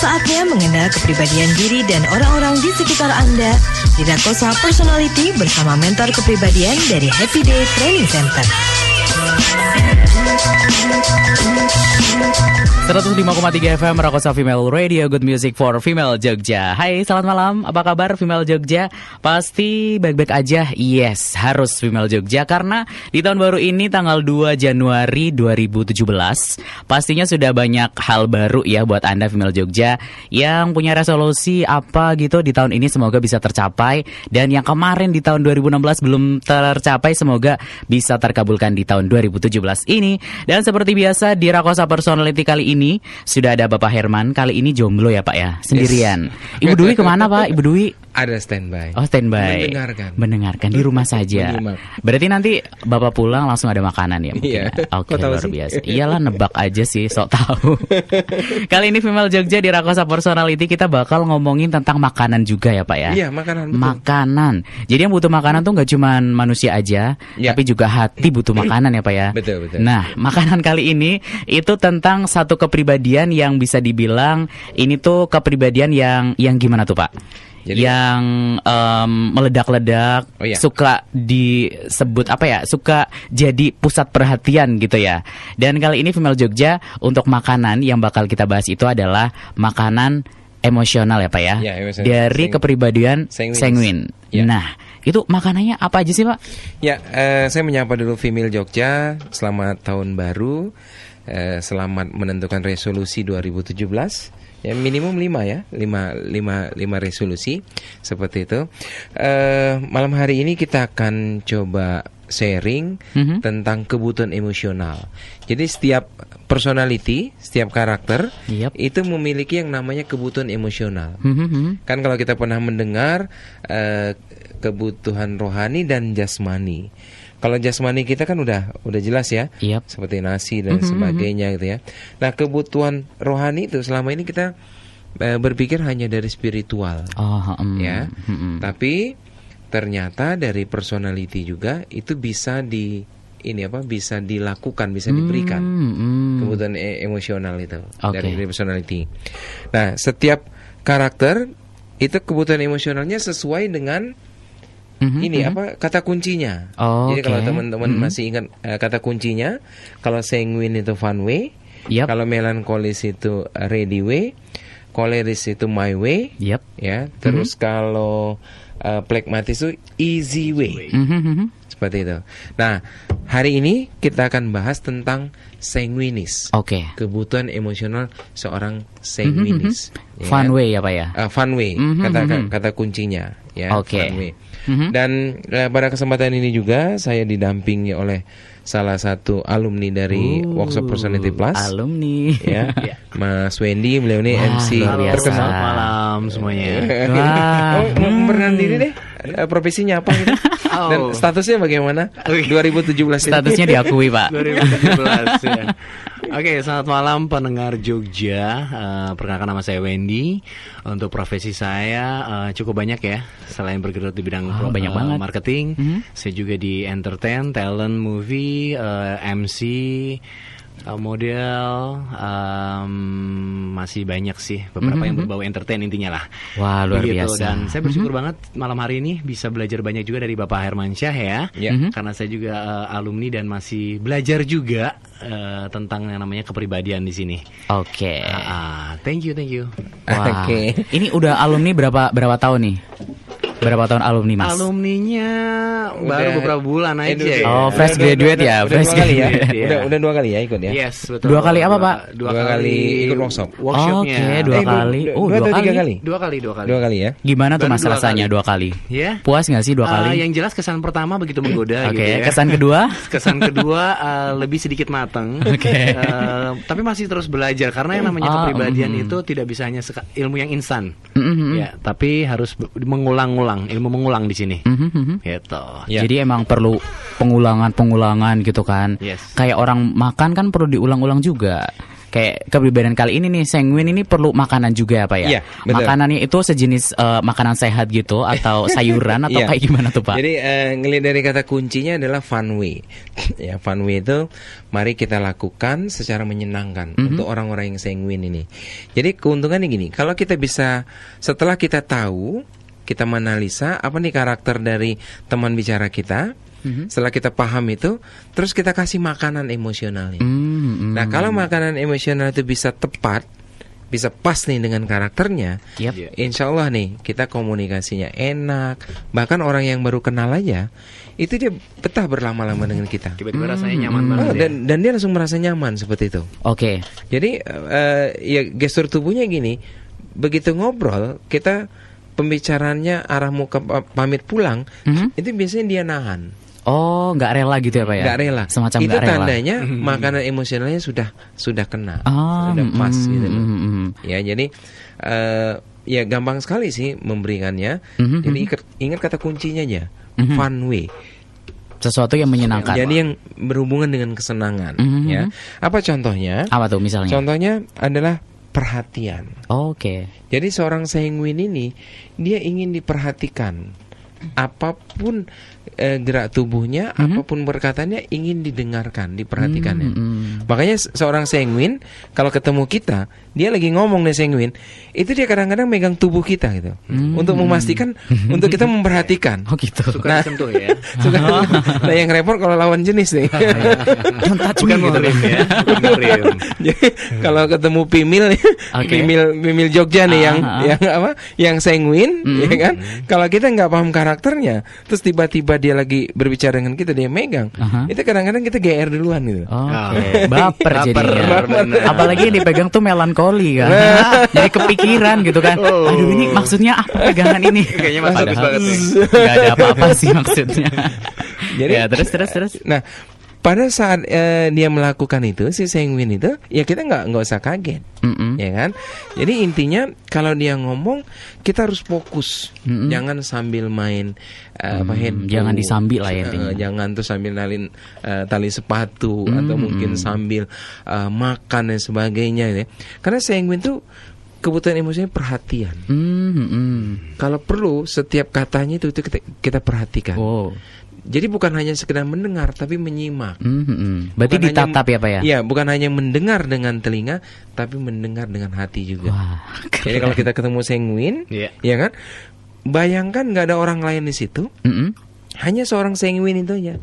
Saatnya mengenal kepribadian diri dan orang-orang di sekitar Anda di Rakosa Personality bersama mentor kepribadian dari Happy Day Training Center. 105,3 FM Rakosa Female Radio, Good Music for Female Jogja. Hai, selamat malam. Apa kabar Female Jogja? Pasti baik-baik aja. Yes, harus Female Jogja karena di tahun baru ini tanggal 2 Januari 2017 pastinya sudah banyak hal baru ya buat Anda Female Jogja yang punya resolusi apa gitu di tahun ini, semoga bisa tercapai, dan yang kemarin di tahun 2016 belum tercapai semoga bisa terkabulkan di tahun 2017 ini. Dan seperti biasa di Rakosa Personality kali ini sudah ada Bapak Herman. Kali ini jomblo ya Pak ya, sendirian. Yes. Ibu Dwi kemana Pak? Ibu Dwi? Ada standby. Oh, standby. Mendengarkan di rumah saja. Berarti nanti Bapak pulang langsung ada makanan ya mungkin. Iya. Oke, luar biasa. Iyalah, nebak aja sih, sok tahu. Kali ini Female Jogja di Rakosa Personality kita bakal ngomongin tentang makanan juga ya Pak ya. Iya, makanan. Betul. Makanan. Jadi yang butuh makanan tuh nggak cuma manusia aja, ya, tapi juga hati butuh makanan ya Pak ya. Betul. Nah, makanan kali ini itu tentang satu kepribadian yang bisa dibilang ini tuh kepribadian yang gimana tuh Pak? Jadi, yang meledak-ledak, suka disebut apa ya, suka jadi pusat perhatian gitu ya. Dan kali ini Female Jogja untuk makanan yang bakal kita bahas itu adalah makanan emosional ya Pak ya, dari kepribadian sanguin. Ya. Nah, itu makanannya apa aja sih Pak? Ya, saya menyapa dulu Female Jogja. Selamat tahun baru, selamat menentukan resolusi 2017. Ya minimum 5 ya, 5 resolusi seperti itu. Malam hari ini kita akan coba sharing tentang kebutuhan emosional. Jadi setiap personality, setiap karakter itu memiliki yang namanya kebutuhan emosional. Kan kalau kita pernah mendengar kebutuhan rohani dan jasmani. Kalau jasmani kita kan udah jelas ya, seperti nasi dan sebagainya gitu ya. Nah, kebutuhan rohani itu selama ini kita berpikir hanya dari spiritual, ya. Tapi ternyata dari personality juga itu bisa bisa dilakukan, bisa diberikan kebutuhan emosional itu dari personality. Nah, setiap karakter itu kebutuhan emosionalnya sesuai dengan kata kuncinya. Jadi kalau teman-teman masih ingat kata kuncinya, kalau sanguine itu fun way, kalau melankolis itu ready way, koleris itu my way, ya. Terus kalau phlegmatis itu easy way. Seperti itu. Nah, hari ini kita akan bahas tentang sanguinis. Kebutuhan emosional seorang sanguinis. Fun way ya Pak ya. Fun way, kata kuncinya ya. Fun way. Dan pada kesempatan ini juga saya didampingi oleh salah satu alumni dari Workshop Personality Plus. Alumni ya. Mas Wendy, beliau ini MC terkenal. Selamat malam semuanya. Memperkenalkan diri deh. Profesinya apa gitu? Dan statusnya bagaimana? 2017 statusnya diakui Pak. 2017 ya. Oke, selamat malam pendengar Jogja. Perkenalkan nama saya Wendy. Untuk profesi saya cukup banyak ya. Selain bergerak di bidang banyak banget marketing, saya juga di entertain, talent, movie, MC, model, masih banyak sih beberapa yang berbau entertain intinya lah. Wah, luar biasa. Dan saya bersyukur banget malam hari ini bisa belajar banyak juga dari Bapak Hermansyah ya. Karena saya juga alumni dan masih belajar juga tentang yang namanya kepribadian di sini. Thank you. Wah. Ini udah alumni berapa tahun nih? Berapa tahun alumni Mas? Alumninya baru beberapa bulan aja. Fresh graduate ya. Fresh graduate ya. Udah 2 kali ya ikut ya. Yes, betul. 2 kali apa Pak? 2 kali ikut workshop. Workshopnya. 2 kali. 2 kali. 2 kali ya. Gimana tuh Mas rasanya 2 kali? Ya. Puas nggak sih 2 kali? Yang jelas kesan pertama begitu menggoda gitu ya. Kesan kedua? Kesan kedua lebih sedikit matang. Tapi masih terus belajar karena yang namanya kepribadian itu tidak bisa hanya ilmu yang instan. Ya, tapi harus mengulang-ulang, ilmu mengulang di sini. Gitu. Jadi emang perlu pengulangan gitu kan. Kayak orang makan kan perlu diulang-ulang juga. kayak kepribadian kali ini nih, sanguin ini perlu makanan juga apa ya? Iya, betul. Makanannya itu sejenis makanan sehat gitu atau sayuran atau kayak gimana tuh Pak? Jadi ngelihat dari kata kuncinya adalah fun way. Ya, fun way itu mari kita lakukan secara menyenangkan untuk orang-orang yang sanguin ini. Jadi keuntungannya gini, kalau kita bisa setelah kita tahu, kita menganalisa apa nih karakter dari teman bicara kita. Setelah kita paham itu, terus kita kasih makanan emosionalnya. Nah, kalau makanan emosional itu bisa tepat, bisa pas nih dengan karakternya, insya Allah nih kita komunikasinya enak. Bahkan orang yang baru kenal aja, itu dia betah berlama-lama dengan kita. Tiba-tiba rasanya nyaman banget. Dan dia langsung merasa nyaman seperti itu. Oke. Jadi ya gestur tubuhnya gini, begitu ngobrol kita pembicaraannya arah muka pamit pulang, itu biasanya dia nahan. Oh, nggak rela gitu ya Pak ya? Nggak rela. Semacam itu nggak rela. Tandanya makanan emosionalnya sudah kena, sudah pas gitu loh. Ya, jadi ya gampang sekali sih memberikannya. Jadi ingat kata kuncinya aja, fun way. Sesuatu yang menyenangkan. Jadi yang berhubungan dengan kesenangan. Ya. Apa contohnya? Apa tuh misalnya? Contohnya adalah perhatian. Oke. Jadi seorang sanguin ini dia ingin diperhatikan. Apapun gerak tubuhnya, apapun perkataannya ingin didengarkan, diperhatikannya. Makanya seorang sanguin kalau ketemu kita, dia lagi ngomong nih sanguin, itu dia kadang-kadang megang tubuh kita gitu, untuk memastikan, untuk kita memperhatikan. Oh gitu. Suka disentuh ya. Suka. Nah, yang repot kalau lawan jenis nih. Bukan muterim ya. Muterim. Jadi kalau ketemu Pimil, Pimil Jogja nih yang apa? Yang sanguin, ya kan? Kalau kita nggak paham karakternya, terus tiba-tiba dia lagi berbicara dengan kita, dia megang, itu kadang-kadang kita GR duluan gitu. Baper jadinya. Apalagi yang dipegang tuh melankoli kan. Jadi kepikiran gitu kan. Aduh, ini maksudnya apa pegangan ini? Kayaknya bagus banget nih. Gak ada apa-apa sih maksudnya. Jadi ya, terus. Nah, pada saat dia melakukan itu, si sanguin itu, ya kita nggak usah kaget, ya kan? Jadi intinya kalau dia ngomong, kita harus fokus, jangan sambil main handphone, jangan disambil lah ya intinya. Jangan tuh sambil nalin tali sepatu atau mungkin sambil makan dan sebagainya, ya. Karena sanguin tuh kebutuhan emosinya perhatian. Kalau perlu setiap katanya itu kita perhatikan. Jadi bukan hanya sekedar mendengar, tapi menyimak. Berarti ditatap ya Pak ya? Iya, bukan hanya mendengar dengan telinga, tapi mendengar dengan hati juga. Wah, jadi kalau kita ketemu sanguin, ya kan, bayangkan nggak ada orang lain di situ, hanya seorang sanguin itu aja.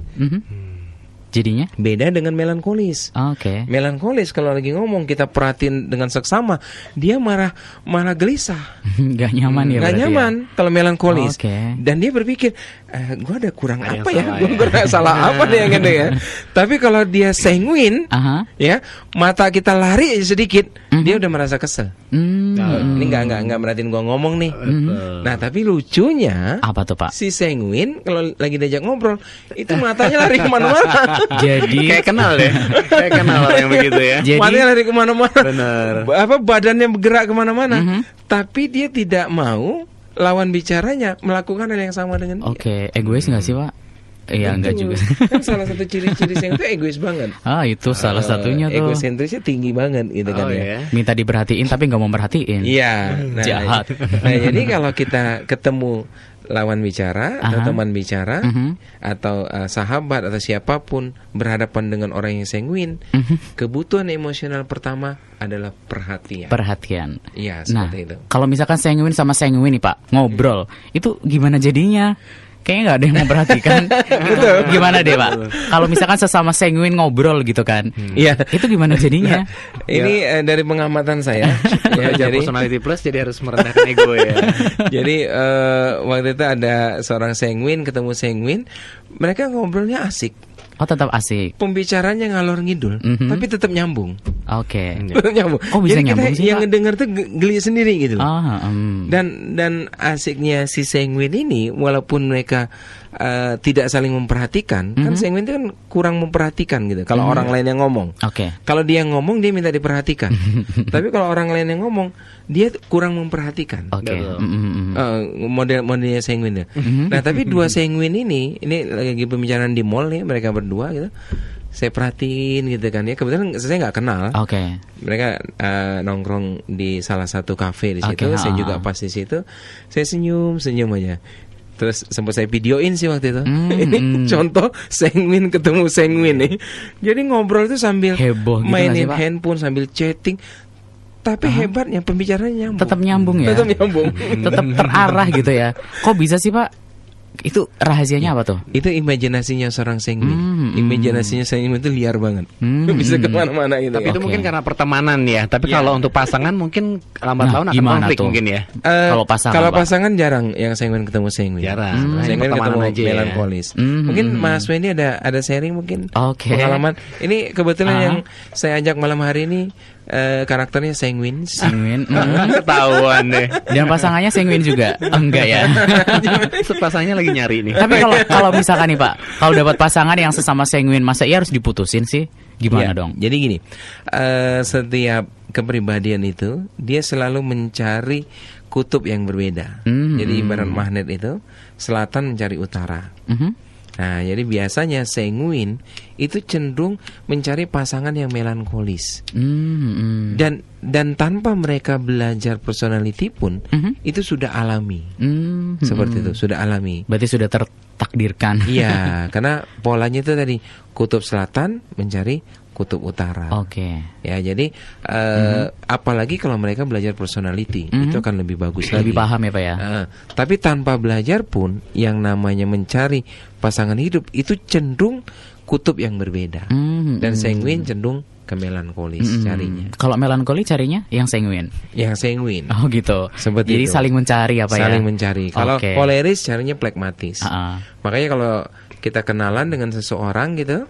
Jadinya? Beda dengan melankolis. Oke. Melankolis kalau lagi ngomong kita perhatiin dengan seksama, dia malah gelisah. Gak nyaman ya. Gak nyaman ya? Kalau melankolis. Dan dia berpikir, gue ada kurang apa ya? Gue nggak salah apa nih yang ada ya? Tapi kalau dia sanguin, ya mata kita lari aja sedikit, dia udah merasa kesel. Ini nggak merhatiin gue ngomong nih. Nah tapi lucunya, apa tuh Pak? Si sanguin kalau lagi diajak ngobrol, itu matanya lari kemana-mana. Jadi kayak kenal ya, kayak kenal orang yang begitu ya. Jadi matanya lari kemana-mana. Bener. Badannya bergerak kemana-mana. Tapi dia tidak mau lawan bicaranya melakukan hal yang sama dengan dia. Oke, egois nggak sih Pak? Iya, enggak juga. Kan salah satu ciri-ciri yang itu egois banget. Itu salah satunya tuh. Egosentrisnya tinggi banget gitu kan ya. Minta diperhatiin tapi nggak mau merhatiin. Iya. Jahat. Nah, jadi kalau kita ketemu lawan bicara atau teman bicara atau sahabat atau siapapun berhadapan dengan orang yang sanguin, kebutuhan emosional pertama adalah perhatian. Perhatian. Iya, seperti itu. Kalau misalkan sanguin sama sanguin nih Pak, ngobrol, itu gimana jadinya? Kayaknya nggak ada yang memperhatikan. Itu gimana deh Pak? Kalau misalkan sesama sanguin ngobrol gitu kan, itu gimana jadinya? Ini dari pengamatan saya. Jadi personality plus jadi harus merendahkan ego ya. Jadi waktu itu ada seorang sanguin ketemu sanguin, mereka ngobrolnya asik. Oh, tetap asik. Pembicaranya ngalor ngidul, tapi tetap nyambung. Oke. Tetap nyambung. Oh, bisa jadi nyambung kita sih, yang ngedenger tuh geli sendiri gitu. Dan asiknya si sanguin ini, walaupun mereka tidak saling memperhatikan, kan sanguin itu kan kurang memperhatikan gitu. Kalau orang lain yang ngomong, kalau dia ngomong dia minta diperhatikan. Tapi kalau orang lain yang ngomong, dia kurang memperhatikan. Modelnya sanguin. Nah, tapi dua sanguin ini lagi pembicaraan di mall nih, mereka berdua gitu. saya perhatiin gitu kan ya. Kebetulan saya nggak kenal. Oke. Mereka nongkrong di salah satu kafe di situ. Saya juga pas di situ. Saya senyum aja. Terus sempat saya videoin sih waktu itu. Ini contoh Sengwin ketemu Sengwin nih. Jadi ngobrol itu sambil heboh gitu mainin sih, handphone, sambil chatting. Tapi hebatnya pembicaranya nyambung. Tetap nyambung ya. Tetap nyambung. Tetap terarah gitu ya. Kok bisa sih Pak? Itu rahasianya apa tuh? Itu imajinasinya seorang Sengwin. Imajinasinya Sengwin itu liar banget. Bisa kemana-mana gitu. Tapi itu mungkin karena pertemanan ya. Tapi kalau untuk pasangan mungkin lambat laun akan konflik mungkin ya. Kalau pasangan jarang yang Sengwin ketemu Sengwin. Jarang. Sengwin ketemu aja melankolis. Mungkin Mas Wendy ada sharing mungkin pengalaman. Ini kebetulan yang saya ajak malam hari ini karakternya Sengwin. Ketahuan deh. Dan pasangannya Sengwin juga? Enggak ya. Pasangannya lagi nyari nih. Tapi kalau misalkan nih Pak, kalau dapat pasangan yang sesama Sengwin, masa iya harus diputusin sih? Gimana dong? Jadi gini, setiap kepribadian itu dia selalu mencari kutub yang berbeda. Jadi ibarat magnet itu, selatan mencari utara. Nah, jadi biasanya Sengwin itu cenderung mencari pasangan yang melankolis. Dan tanpa mereka belajar personality pun itu sudah alami. Seperti itu, sudah alami. Berarti sudah tertakdirkan. Iya, karena polanya itu tadi kutub selatan mencari kutub utara. Oke. Ya, jadi apalagi kalau mereka belajar personality, itu akan lebih bagus lagi. Lebih paham ya Pak ya. Tapi tanpa belajar pun yang namanya mencari pasangan hidup itu cenderung kutub yang berbeda. Dan Sengwin cenderung ke melankolis carinya. Kalau melankoli carinya yang Sengwin. Yang Sengwin. Oh gitu. Seperti jadi itu. saling mencari apa ya? Saling mencari. Kalau koleris carinya plekmatis. Makanya kalau kita kenalan dengan seseorang gitu,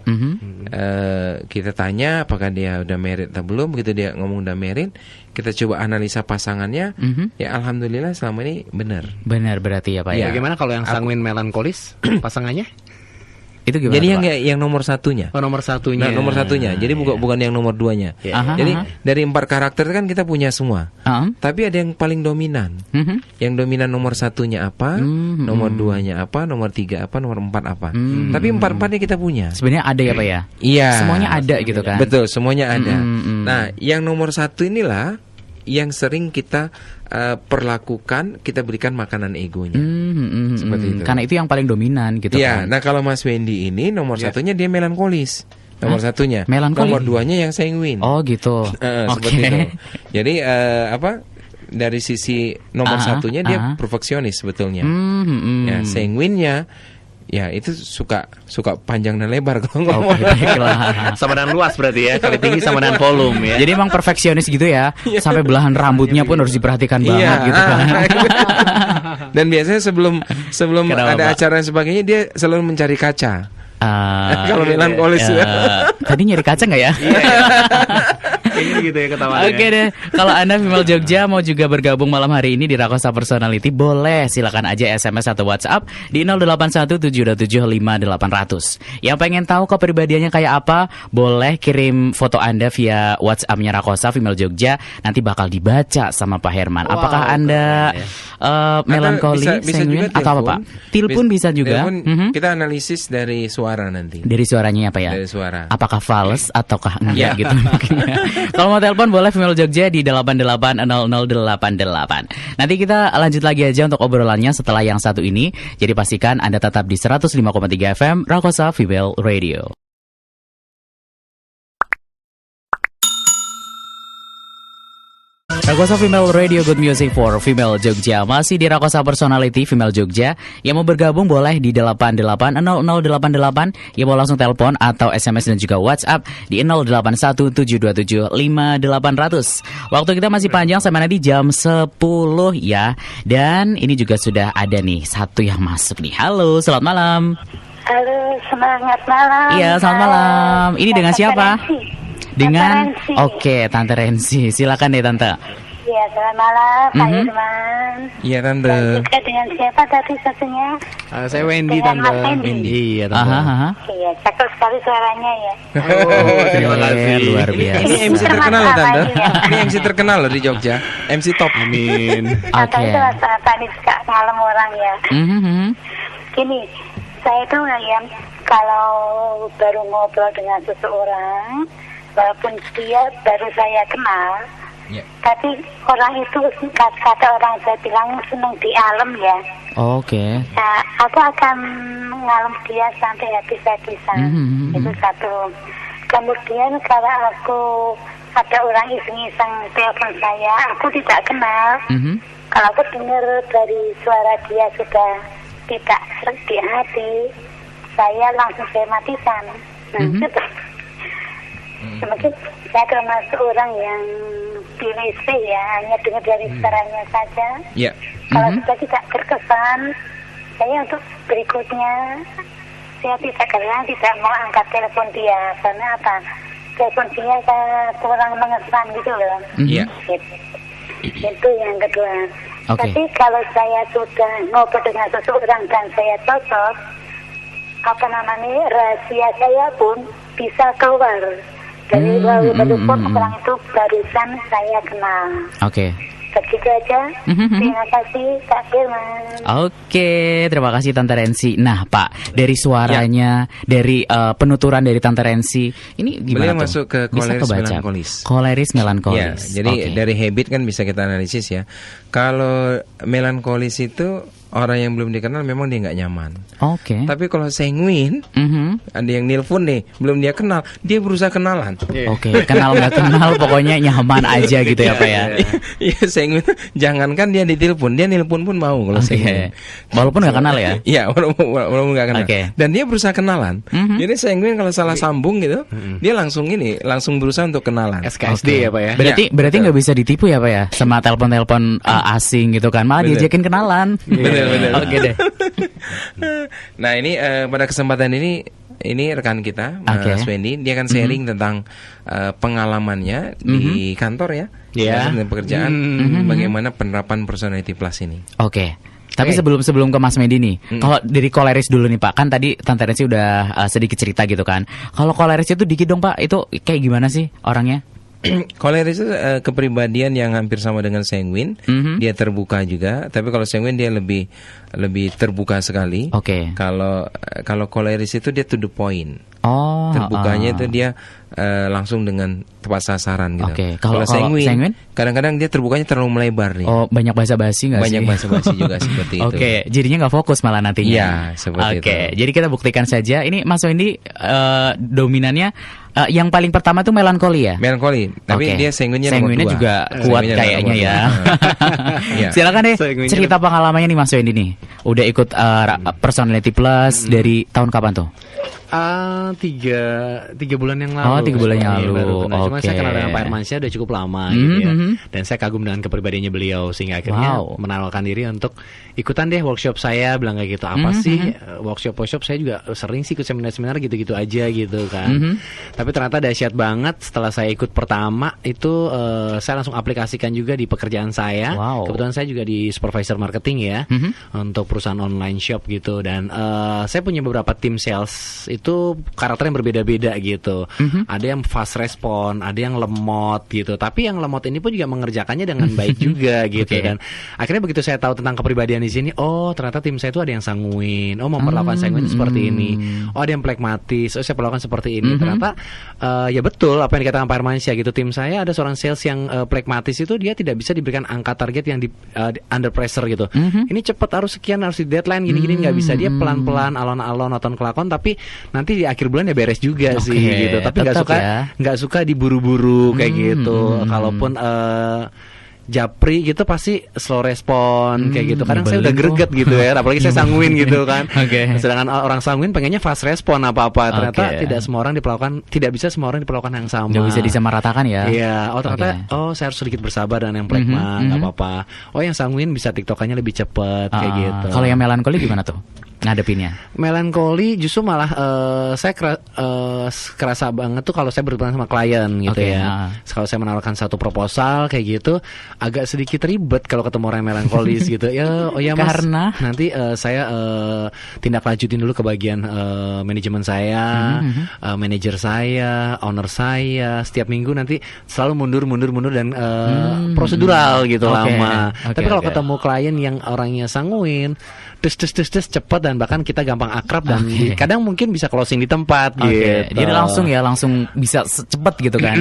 kita tanya apakah dia udah married atau belum. Begitu dia ngomong udah married, kita coba analisa pasangannya. Ya alhamdulillah selama ini benar. Benar berarti ya Pak ya. Bagaimana kalau yang Sengwin melankolis pasangannya? Itu gimana? Jadi yang nomor satunya. Oh, nomor satunya. Nah, nomor satunya. Jadi bukan yang nomor duanya. Jadi dari 4 karakter kan kita punya semua. Tapi ada yang paling dominan. Yang dominan nomor satunya apa, nomor 2-nya apa, nomor 3 apa, nomor 4 apa. Tapi 4-4-nya kita punya. Sebenarnya ada ya Pak ya? Iya. Semuanya ada gitu kan? Betul, semuanya ada. Nah, yang nomor 1 inilah yang sering kita perlakukan, kita berikan makanan egonya. Seperti itu. Karena itu yang paling dominan gitu kan. Nah kalau Mas Wendy ini nomor satunya dia melankolis. Nomor satunya. Melankolis? Nomor 2-nya yang Sengwin. Oh gitu. Seperti itu. Jadi dari sisi nomor satunya dia perfeksionis sebetulnya. Ya, Sengwinnya ya itu suka panjang dan lebar kalau ngomong. Sama dan luas berarti ya. Kali tinggi sama dan volume ya. Jadi emang perfeksionis gitu ya. Sampai belahan rambutnya pun harus diperhatikan banget gitu kan. Dan biasanya sebelum ada acara dan sebagainya dia selalu mencari kaca. Kalau melankolis tadi nyari kaca nggak ya? Ini gitu ya ketawaannya. Oke deh. Kalau Anda Female Jogja mau juga bergabung malam hari ini di Rakosa Personality, boleh silakan aja SMS atau WhatsApp di 0817275800. Yang pengen tahu kepribadiannya kayak apa, boleh kirim foto Anda via WhatsApp-nya Rakosa Female Jogja. Nanti bakal dibaca sama Pak Herman. Apakah Anda melankoli, Sengwin atau apa Pak? Telepon bisa juga. Kita analisis dari suara nanti. Dari suaranya apa ya? Dari suara. Apakah fals ataukah enggak gitu mungkin ya. Kalau mau telepon boleh Female Jogja di 880088. Nanti kita lanjut lagi aja untuk obrolannya setelah yang satu ini. Jadi pastikan Anda tetap di 105,3 FM Rakosa Female Radio. Rakosa Female Radio, Good Music for Female Jogja. Masih di Rakosa Personality Female Jogja. Yang mau bergabung boleh di 880088. Yang mau langsung telepon atau SMS dan juga WhatsApp di 0817275800. Waktu kita masih panjang sampai nanti jam 10 ya. Dan ini juga sudah ada nih satu yang masuk nih. Halo, selamat malam. Halo, semangat malam. Iya, selamat malam. Ini dengan siapa? Dengan Tante Rensi. Silakan deh Tante. Iya, selamat malam Pak Irman. Iya Tante. Dan juga dengan siapa tadi satunya? Saya Wendy dengan Tante. Wendy. Iya Tante. Iya, cakep sekali suaranya ya. Oh, terima kasih. Luar biasa. Ini MC terkenal loh Tante. Ini MC terkenal loh di Jogja. MC top. Amin. Tante itu rasa panik suka ngalem orang ya. Gini, saya itu ya kalau baru ngobrol dengan seseorang, walaupun dia baru saya kenal, tapi orang itu kata orang saya bilang senang di alam ya. Oke. Nah, aku akan ngalem dia sampai habis-habisan. Itu satu. Kemudian kalau aku ada orang iseng-iseng telepon saya, aku tidak kenal. Kalau aku dengar dari suara dia sudah tidak serak di hati, saya langsung saya matikan. Nah, gitu. Mungkin saya termasuk orang yang pilih ya, hanya dengar dari suaranya saja. Kalau sudah tidak berkesan, saya untuk berikutnya saya tidak mau angkat telepon dia. Karena apa? Telepon dia kurang mengesan gitu loh. Itu yang kedua. Tapi kalau saya sudah ngobrol dengan seseorang dan saya cocok, rahasia saya pun bisa keluar dari melalui telepon orang itu barusan saya kenal. Begitu aja. Terima kasih Kak Firman. Terima kasih Tante Rensi. Nah Pak, dari suaranya, dari penuturan dari Tante Rensi, ini gimana? Beliau masuk ke koleris melankolis. Jadi dari habit kan bisa kita analisis ya. Kalau melankolis itu orang yang belum dikenal memang dia nggak nyaman. Tapi kalau sanguin, ada yang nelpon nih, belum dia kenal, dia berusaha kenalan. Kenal nggak kenal, pokoknya nyaman aja gitu ya Pak ya. Iya, sanguin. Jangankan dia ditelepon, dia nelpon pun mau kalau sanguin. Walaupun nggak kenal ya. Iya, walaupun nggak kenal. Dan dia berusaha kenalan. Jadi sanguin kalau salah sambung gitu, dia langsung berusaha untuk kenalan. SKSD ya Pak ya. Berarti nggak bisa ditipu ya Pak ya, sama telepon asing gitu kan, malah diajakin kenalan. Bener. Deh. Nah ini pada kesempatan ini rekan kita Mas Wendy, dia akan sharing tentang pengalamannya di kantor ya, dan pekerjaan, bagaimana penerapan Personality Plus ini. Tapi sebelum ke Mas Wendy nih, kalau dari koleris dulu nih Pak, kan tadi Tante Rensi udah sedikit cerita gitu kan. Kalau koleris itu dikit dong Pak, itu kayak gimana sih orangnya? Koleris itu kepribadian yang hampir sama dengan sanguin. Dia terbuka juga, tapi kalau sanguin dia lebih terbuka sekali. Kalau koleris itu dia to the point. Terbukanya itu dia langsung dengan tepat sasaran gitu. Kalau sanguin kadang-kadang dia terbukanya terlalu melebar nih. Banyak basa-basi nggak sih? Banyak basa-basi juga seperti itu. Jadinya nggak fokus malah nantinya. Iya, seperti itu. Jadi kita buktikan saja. Ini Mas Wendy dominannya yang paling pertama tuh melankoli ya? Melankoli, tapi dia sanguinnya juga kuat kayaknya ya. Silakan deh cerita pengalamannya nih Mas Wendy nih. Udah ikut Personality Plus dari tahun kapan tuh? 3 bulan yang lalu. 3 bulan yang lalu. Cuma saya kenal dengan Pak Hermansyah udah cukup lama gitu ya. Dan saya kagum dengan kepribadiannya beliau, sehingga akhirnya menawarkan diri untuk ikutan deh workshop saya. Bilang kayak gitu, apa sih workshop saya juga sering sih ikut seminar-seminar gitu-gitu aja gitu kan. Tapi ternyata dahsyat banget. Setelah saya ikut pertama itu saya langsung aplikasikan juga di pekerjaan saya. Kebetulan saya juga di supervisor marketing ya, untuk perusahaan online shop gitu. Dan saya punya beberapa tim sales itu karakternya berbeda-beda gitu. Ada yang fast respon, ada yang lemot gitu. Tapi yang lemot ini pun juga mengerjakannya dengan baik juga gitu. Dan akhirnya begitu saya tahu tentang kepribadian di sini, ternyata tim saya itu ada yang sanguin. Memperlakukan sanguin itu seperti ini. Ada yang pragmatis. Saya perlakukan seperti ini. Ternyata ya betul apa yang dikatakan Pak Hermansyah gitu. Tim saya ada seorang sales yang pragmatis itu dia tidak bisa diberikan angka target yang di under pressure gitu. Ini cepat, harus sekian, harus di deadline gini-gini, nggak bisa. Dia pelan-pelan, alon-alon, nonton kelakon, tapi nanti di akhir bulan ya beres juga sih gitu. Tapi nggak suka diburu-buru kayak gitu. Kalaupun japri gitu pasti slow respon kayak gitu. Kadang saya udah greget gitu ya, apalagi saya sanguin gitu kan. Sedangkan orang sanguin pengennya fast respon apa-apa. Ternyata tidak bisa semua orang diperlakukan yang sama. Nggak bisa disamaratakan ya. Iya, ternyata saya harus sedikit bersabar dengan yang pragma, nggak apa-apa. Yang sanguin bisa tiktokannya lebih cepet kayak gitu. Kalau yang melankoli gimana tuh ngadepinnya? Melankoli justru malah saya kerasa banget tuh kalau saya berhubungan sama klien gitu ya. Kalau saya menawarkan satu proposal kayak gitu, agak sedikit ribet kalau ketemu orang melankolis gitu. Mas, karena nanti saya tindak lanjutin dulu ke bagian manajemen saya, manajer saya, owner saya. Setiap minggu nanti selalu mundur dan prosedural gitu lama. Tapi kalau ketemu klien yang orangnya sanguin, des cepet dan bahkan kita gampang akrab dan kadang mungkin bisa closing di tempat gitu. Jadi langsung bisa cepet gitu kan.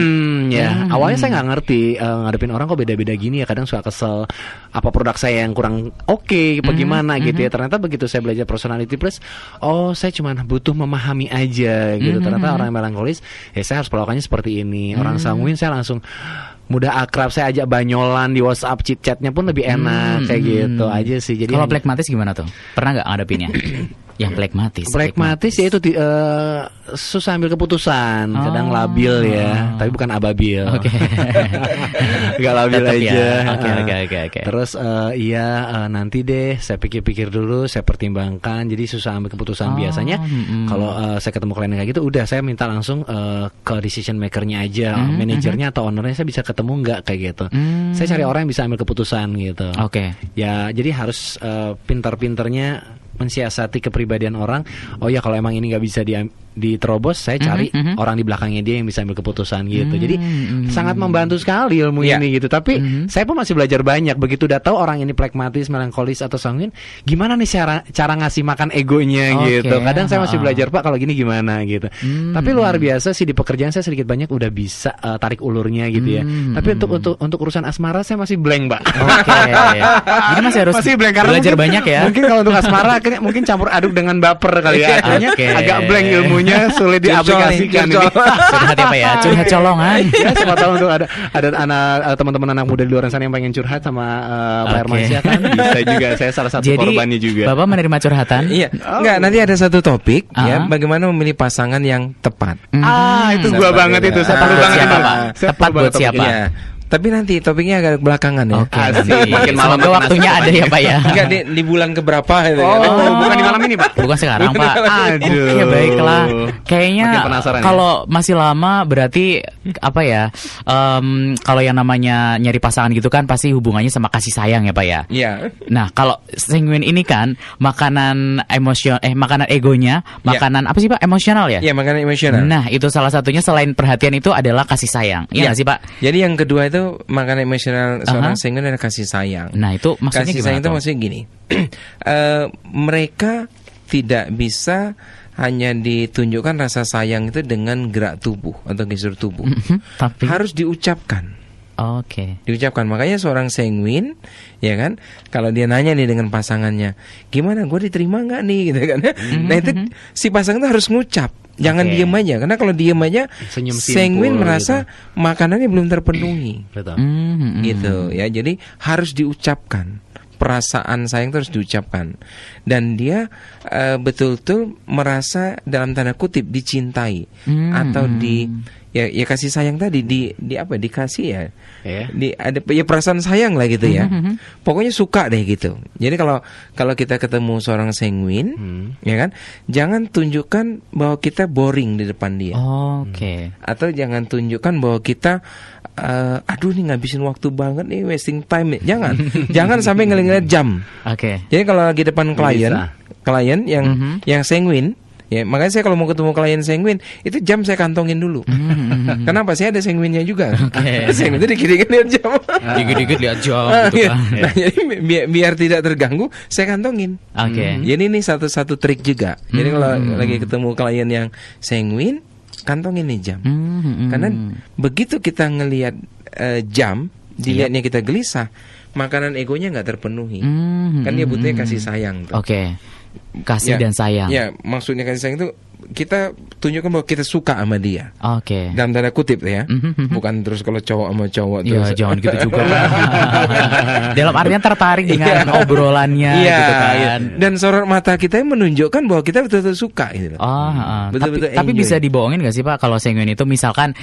Awalnya saya nggak ngerti ngadepin orang kok beda-beda gini ya, kadang suka kesel apa produk saya yang kurang oke, gimana gitu ya. Ternyata begitu saya belajar personality plus, saya cuma butuh memahami aja gitu. Ternyata orang yang melankolis, saya harus perlakuannya seperti ini. Orang sanguin saya langsung mudah akrab, saya ajak banyolan di WhatsApp, chit chatnya pun lebih enak kayak gitu aja sih. Jadi kalau phlegmatis gimana tuh? Pernah nggak ngadepinnya? Yang phlegmatis ya itu susah ambil keputusan, kadang labil ya, tapi bukan ababil. Gak labil aja. Oke. Terus nanti deh saya pikir-pikir dulu, saya pertimbangkan, jadi susah ambil keputusan. Biasanya kalau saya ketemu klien kayak gitu, udah saya minta langsung ke decision makernya aja, manajernya atau ownernya, saya bisa ketemu nggak kayak gitu. Saya cari orang yang bisa ambil keputusan gitu. Ya jadi harus pintar-pintarnya mensiasati kepribadian orang. Oh ya, kalau emang ini nggak bisa diterobos, saya cari orang di belakangnya dia yang bisa ambil keputusan gitu. Jadi sangat membantu sekali ilmu ini gitu. Tapi saya pun masih belajar banyak. Begitu udah tahu orang ini phlegmatis, melankolis atau sanguin, gimana nih cara ngasih makan egonya gitu. Kadang saya masih belajar, Pak, kalau gini gimana gitu. Tapi luar biasa sih, di pekerjaan saya sedikit banyak udah bisa tarik ulurnya gitu ya. Tapi untuk urusan asmara saya masih blank, Pak. Jadi masih harus blank, karena belajar banyak ya. Mungkin kalau untuk asmara mungkin campur aduk dengan baper kali ya. Agak blank ilmunya, sulit diaplikasikan. Curhat apa ya? Curhat colongan. Ya, siapa tahu untuk ada anak teman-teman anak muda di luar sana yang pengen curhat sama Pak Hermansyah kan bisa juga. Saya salah satu korbannya juga. Bapak menerima curhatan? Iya. Enggak, nanti ada satu topik ya, bagaimana memilih pasangan yang tepat. Itu gua banget itu. Saya perlu banget siapa, Pak? Tepat buat siapa? Tapi nanti topiknya agak belakangan ya. Makin malam waktunya ada ya, Pak ya. Enggak di bulan keberapa gitu. Bukan di malam ini, Pak. Bukan sekarang, Pak. Aduh. Baiklah. Kayaknya kalau masih lama berarti apa ya? Kalau yang namanya nyari pasangan gitu kan pasti hubungannya sama kasih sayang ya, Pak ya. Iya. Nah, kalau sanguin ini kan makanan makanan egonya, makanan apa sih, Pak? Emosional ya? Iya, makanan emosional. Nah, itu salah satunya selain perhatian itu adalah kasih sayang. Iya nggak sih, Pak? Jadi yang kedua itu makanan emosional seorang sanguin adalah kasih sayang. Nah, itu maksudnya kasih sayang itu maksudnya gini. Mereka tidak bisa hanya ditunjukkan rasa sayang itu dengan gerak tubuh atau gestur tubuh. Tapi harus diucapkan. Diucapkan. Makanya seorang sanguin, ya kan, kalau dia nanya nih dengan pasangannya, gimana, gue diterima nggak nih, gitu kan? Nah itu si pasangan itu harus ngucap. Jangan diem aja, karena kalau diem aja sanguin merasa gitu, makanannya belum terpenuhi. Gitu ya. Jadi harus diucapkan. Perasaan sayang itu harus diucapkan. Dan dia betul-betul merasa dalam tanda kutip dicintai atau ya kasih sayang tadi dikasih ya. Ada ya perasaan sayang lah gitu ya. Pokoknya suka deh gitu. Jadi kalau kita ketemu seorang sanguin, ya kan, jangan tunjukkan bahwa kita boring di depan dia. Atau jangan tunjukkan bahwa kita aduh nih ngabisin waktu banget nih, wasting time. Jangan sampai ngeliat jam. Jadi kalau lagi depan klien yang sanguin, ya makanya saya kalau mau ketemu klien sanguin itu jam saya kantongin dulu. Kenapa? Saya ada sanguinnya juga. Sanguin itu dikit-dikit lihat jam. Dikit-dikit lihat jam gitu kan. Nah, jadi biar tidak terganggu saya kantongin. Jadi ini satu trik juga. Jadi kalau lagi ketemu klien yang sanguin, kantongin nih jam. Karena begitu kita ngelihat jam, dilihatnya kita gelisah, makanan egonya nggak terpenuhi. Kan dia butuhnya kasih sayang tuh. Kasih dan sayang. Ya, maksudnya kasih sayang itu kita tunjukkan bahwa kita suka sama dia. Dalam tanda kutip ya. Bukan terus kalau cowok sama cowok terus. Jangan gitu juga. Dalam artian tertarik dengan obrolannya gitu kan. Dan sorot mata kita menunjukkan bahwa kita betul-betul suka gitu. Betul-betul tapi bisa dibohongin gak sih, Pak, kalau sanguin itu misalkan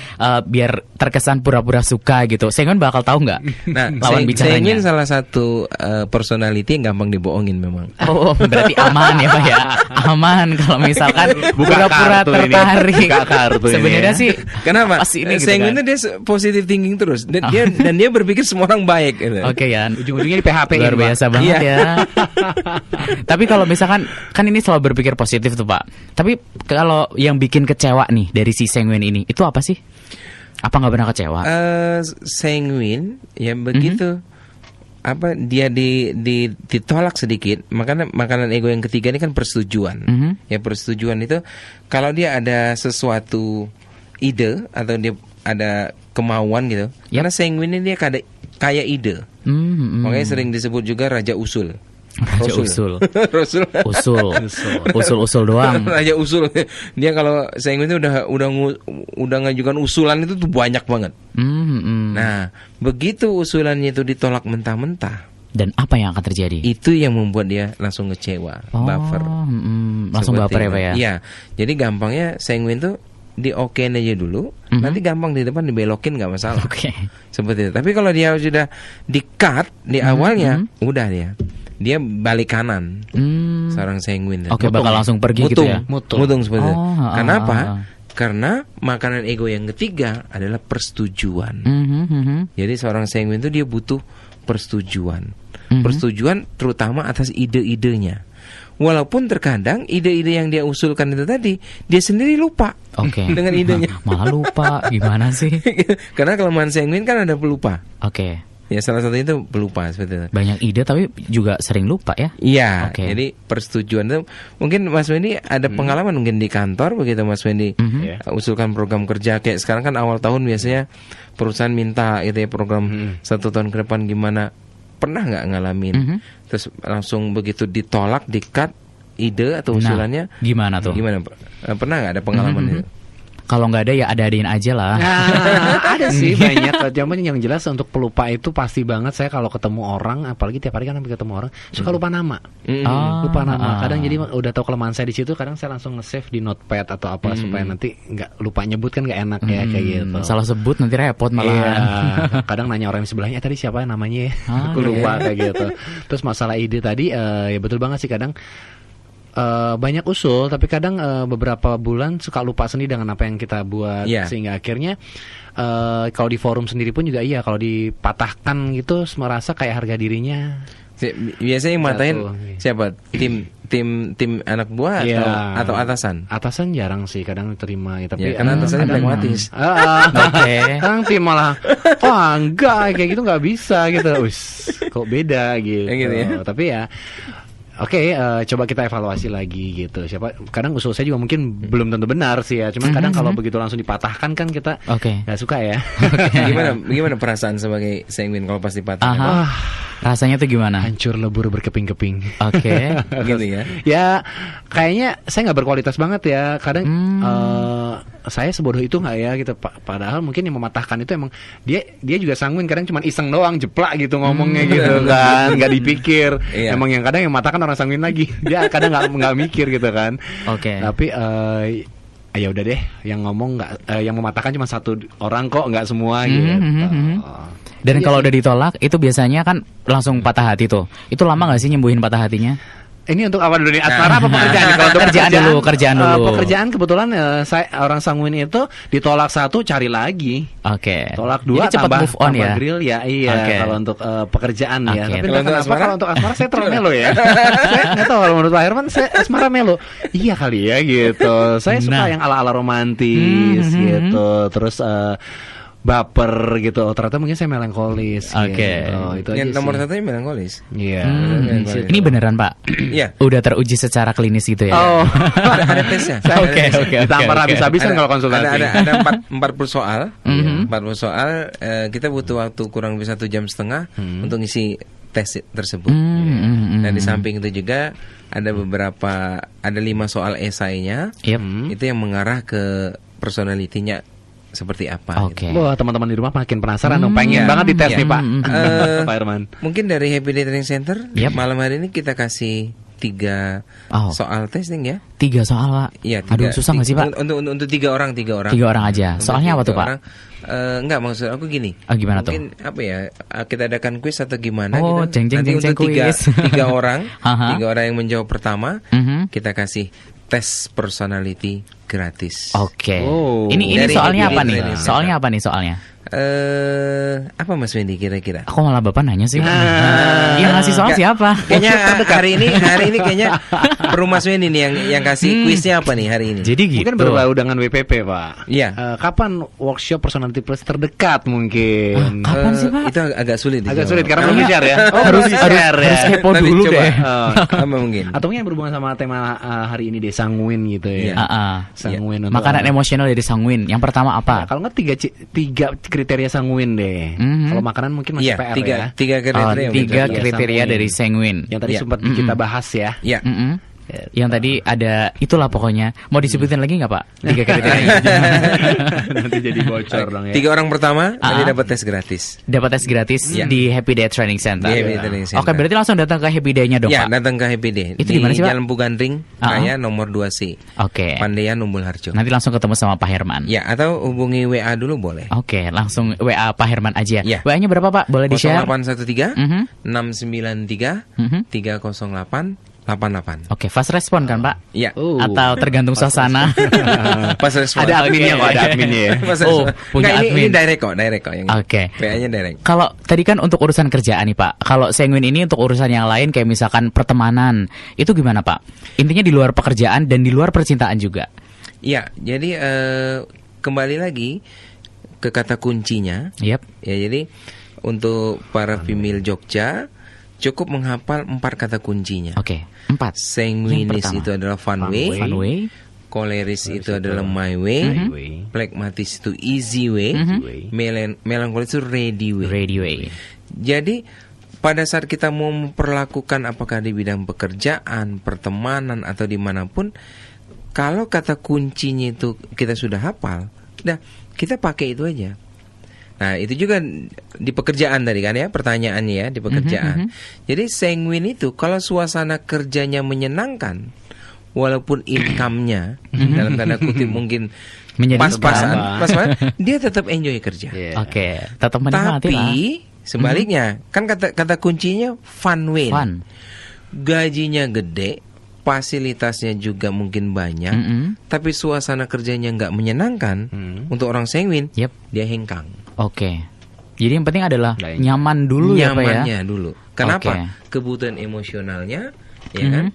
biar terkesan pura-pura suka gitu. Sanguin bakal tahu nggak lawan bicaranya? Sanguin salah satu personality yang gampang dibohongin memang. Berarti aman ya, Pak ya. Aman kalau misalkan pura-pura tertarik. Sebenarnya sih kenapa? Sanguin itu dia positive thinking terus dan dia berpikir semua orang baik gitu. Ya, ujung-ujungnya di PHP luar biasa banget ya. Tapi kalau misalkan kan ini selalu berpikir positif tuh, Pak. Tapi kalau yang bikin kecewa nih dari si sanguin ini itu apa sih? Apa nggak pernah kecewa? Sanguin ya begitu dia ditolak sedikit, makanan ego yang ketiga ini kan persetujuan. Ya, persetujuan itu kalau dia ada sesuatu ide atau dia ada kemauan gitu. Karena sanguin ini dia kaya ide. Makanya sering disebut juga raja usul. Raja usul. Usul doang. Raja usul. Dia kalau sanguin itu udah ngajukan usulan itu tuh banyak banget. Nah, begitu usulannya itu ditolak mentah-mentah, dan apa yang akan terjadi? Itu yang membuat dia langsung kecewa, baper. Langsung baper ya, Pak ya? Iya. Jadi gampangnya sanguin tuh di-okein aja dulu, nanti gampang di depan dibelokin nggak masalah. Seperti itu. Tapi kalau dia sudah di-cut di awalnya, udah dia balik kanan. Seorang sanguin. Bakal langsung pergi gitu ya? Mutung seperti itu. Kenapa? Karena makanan ego yang ketiga adalah persetujuan. Jadi seorang sanguin itu dia butuh persetujuan. Persetujuan terutama atas ide-idenya. Walaupun terkadang ide-ide yang dia usulkan itu tadi dia sendiri lupa dengan idenya. Malah lupa, gimana sih? Karena kelemahan sanguin kan ada pelupa. Ya, salah satu itu pelupa seperti itu. Banyak ide tapi juga sering lupa ya? Iya. Jadi persetujuan itu mungkin Mas Wendy ada pengalaman mungkin di kantor begitu Mas Wendy usulkan program kerja kayak sekarang kan awal tahun biasanya perusahaan minta itu ya program 1 tahun ke depan gimana, pernah nggak ngalamin terus langsung begitu ditolak, di-cut ide atau usulannya? Gimana tuh? Gimana? Pernah nggak ada pengalaman itu? Kalau nggak ada ya ada-adain aja lah. Ada sih banyak. Zaman yang jelas untuk pelupa itu pasti banget. Saya kalau ketemu orang, apalagi tiap hari kan ketemu orang, suka lupa nama. Lupa nama. Kadang jadi udah tahu kelemahan saya di situ, kadang saya langsung nge-save di notepad atau apa supaya nanti nggak lupa nyebut kan nggak enak ya kayak gitu. Salah sebut nanti repot malah. Kadang nanya orang yang sebelahnya tadi siapa namanya ya? Aku lupa kayak gitu. Terus masalah ide tadi ya betul banget sih kadang. Banyak usul tapi kadang beberapa bulan suka lupa sendiri dengan apa yang kita buat sehingga akhirnya kalau di forum sendiri pun juga kalau dipatahkan gitu merasa kayak harga dirinya. Biasanya yang matahin siapa? Tim anak buah atau atasan? Atasan jarang sih kadang terima tapi karena atasannya pragmatis. Kadang tim malah enggak kayak gitu nggak bisa gitu. Kok beda gitu. Tapi ya coba kita evaluasi lagi gitu. Kadang usul saya juga mungkin belum tentu benar sih ya. Cuma kadang kalau begitu langsung dipatahkan kan kita nggak suka ya. Gimana perasaan sebagai sanguin kalau pas dipatahkan? Rasanya tuh gimana? Hancur lebur berkeping-keping. Gitu ya. Ya kayaknya saya nggak berkualitas banget ya. Kadang saya sebodoh itu nggak ya gitu. Padahal mungkin yang mematahkan itu emang dia juga sanguin. Kadang cuma iseng doang, jeplak gitu ngomongnya gitu kan, nggak dipikir. Emang yang kadang yang mematahkan orang sanguin lagi. Dia kadang nggak mikir gitu kan. Tapi ya udah deh, yang ngomong yang mematahkan cuma satu orang kok, nggak semua gitu. Dan kalau udah ditolak itu biasanya kan langsung patah hati tuh. Itu lama nggak sih nyembuhin patah hatinya? Ini untuk apa dulu nih? Asmara apa pekerjaan? Kalau untuk kerjaan dulu. Pekerjaan kebetulan saya orang sanguin itu ditolak 1 cari lagi. Tolak 2 tambah move on ya. Grill ya. Kalau untuk pekerjaan ya. Tapi kalau untuk asmara saya terlalu melo ya. Saya nggak tahu kalau menurut Pak Herman saya asmara melo. Iya kali ya gitu. Saya suka yang ala-ala romantis gitu. Terus baper gitu. Ternyata mungkin saya melankolis gitu. Itu yang nomor 1 melankolis. Iya. Ini beneran Pak? Iya. Udah teruji secara klinis gitu ya? Ada tesnya. Ditampar habis-habisan kalau konsultasi. Ada 40 soal. 40 soal. Kita butuh waktu kurang lebih 1,5 jam untuk ngisi tes tersebut. Dan di samping itu juga ada 5 soal esainya. Itu yang mengarah ke personalitinya seperti apa gitu. Wah, teman-teman di rumah makin penasaran dong, pengen banget dites nih Pak. Pak Herman. Mungkin dari Happy Day Training Center malam hari ini kita kasih 3 soal testing ya. 3 soal Pak? Iya, aduh susah nggak sih Pak? Untuk 3 orang. 3 orang aja. Soalnya apa tuh Pak? Enggak, maksud aku gini. Gimana mungkin tuh? Apa ya? Kita adakan kuis atau gimana gitu. Nanti untuk 3 orang, 3 orang yang menjawab pertama, kita kasih tes personality gratis. Oke. Ini soalnya apa nih? Soalnya apa nih soalnya? Apa Mas Wendy kira-kira? Aku malah Bapak nanya sih. Yang ngasih soal siapa? Kayaknya hari ini kayaknya perlu Mas Wendy nih yang kasih kuisnya apa nih hari ini? Jadi gitu. Mungkin berbau dengan WPP, Pak. Iya. Kapan workshop personality plus terdekat mungkin? Kapan sih, Pak? Itu agak sulit. Agak sulit karena belum share ya. Harus kepo Nanti dulu coba. deh. Apa mungkin? Atau mungkin yang berhubungan sama tema hari ini deh, sanguin gitu ya. Sanguin. Makanan emosional dari sanguin. Yang pertama apa? Kalau nggak tiga kriteria sanguin deh. Kalau makanan mungkin masih PR ya. Tiga kriteria. Tiga kriteria dari sanguin. Yang tadi sempat kita bahas ya. Iya. Yang tadi ada itulah pokoknya. Mau disebutin lagi nggak Pak? Tiga kriteria. Nanti jadi bocor dong ya. 3 orang pertama nanti dapat tes gratis. Dapat tes gratis di Happy Day Training Center. Oke, berarti langsung datang ke Happy Day-nya dong Pak? Ya, datang ke Happy Day. Itu di mana sih Pak? Jalan Pugandring, Raya nomor 2C. Oke. Pandean Umbul Harjo. Nanti langsung ketemu sama Pak Herman. Ya, atau hubungi WA dulu boleh. Oke, langsung WA Pak Herman aja. Ya. WA-nya berapa Pak? Boleh di-share? 0813 693 308 88. Oke, fast respon kan Pak? Iya. Atau tergantung suasana. Pas respon. Ada adminnya kok, ada adminnya ya. Punya admin. Ini direct kok yang. Oke. PA-nya direct. Kalau tadi kan untuk urusan kerjaan nih Pak. Kalau sanguin ini untuk urusan yang lain kayak misalkan pertemanan, itu gimana Pak? Intinya di luar pekerjaan dan di luar percintaan juga. Iya, jadi kembali lagi ke kata kuncinya. Yep. Ya, jadi untuk para female Jogja cukup menghafal 4 kata kuncinya. Oke, 4. Sanguinis itu adalah fun way. Koleris itu adalah my way. Phlegmatis itu easy way. Melankolis itu ready way. Jadi pada saat kita mau memperlakukan apakah di bidang pekerjaan, pertemanan atau dimanapun, kalau kata kuncinya itu kita sudah hafal, kita pakai itu aja. Nah, itu juga di pekerjaan tadi kan ya, pertanyaannya ya, di pekerjaan. Jadi sanguin itu kalau suasana kerjanya menyenangkan, walaupun income-nya dalam tanda kutip mungkin pas-pasan, dia tetap enjoy kerja. Oke, tetap menikmati. Tapi sebaliknya, kan kata kuncinya fun way. Gajinya gede, fasilitasnya juga mungkin banyak, tapi suasana kerjanya nggak menyenangkan. Untuk orang sanguin, dia hengkang. Oke. Jadi yang penting adalah nyaman dulu ya Pak ya. Nyamannya dulu. Kenapa? Kebutuhan emosionalnya, ya kan?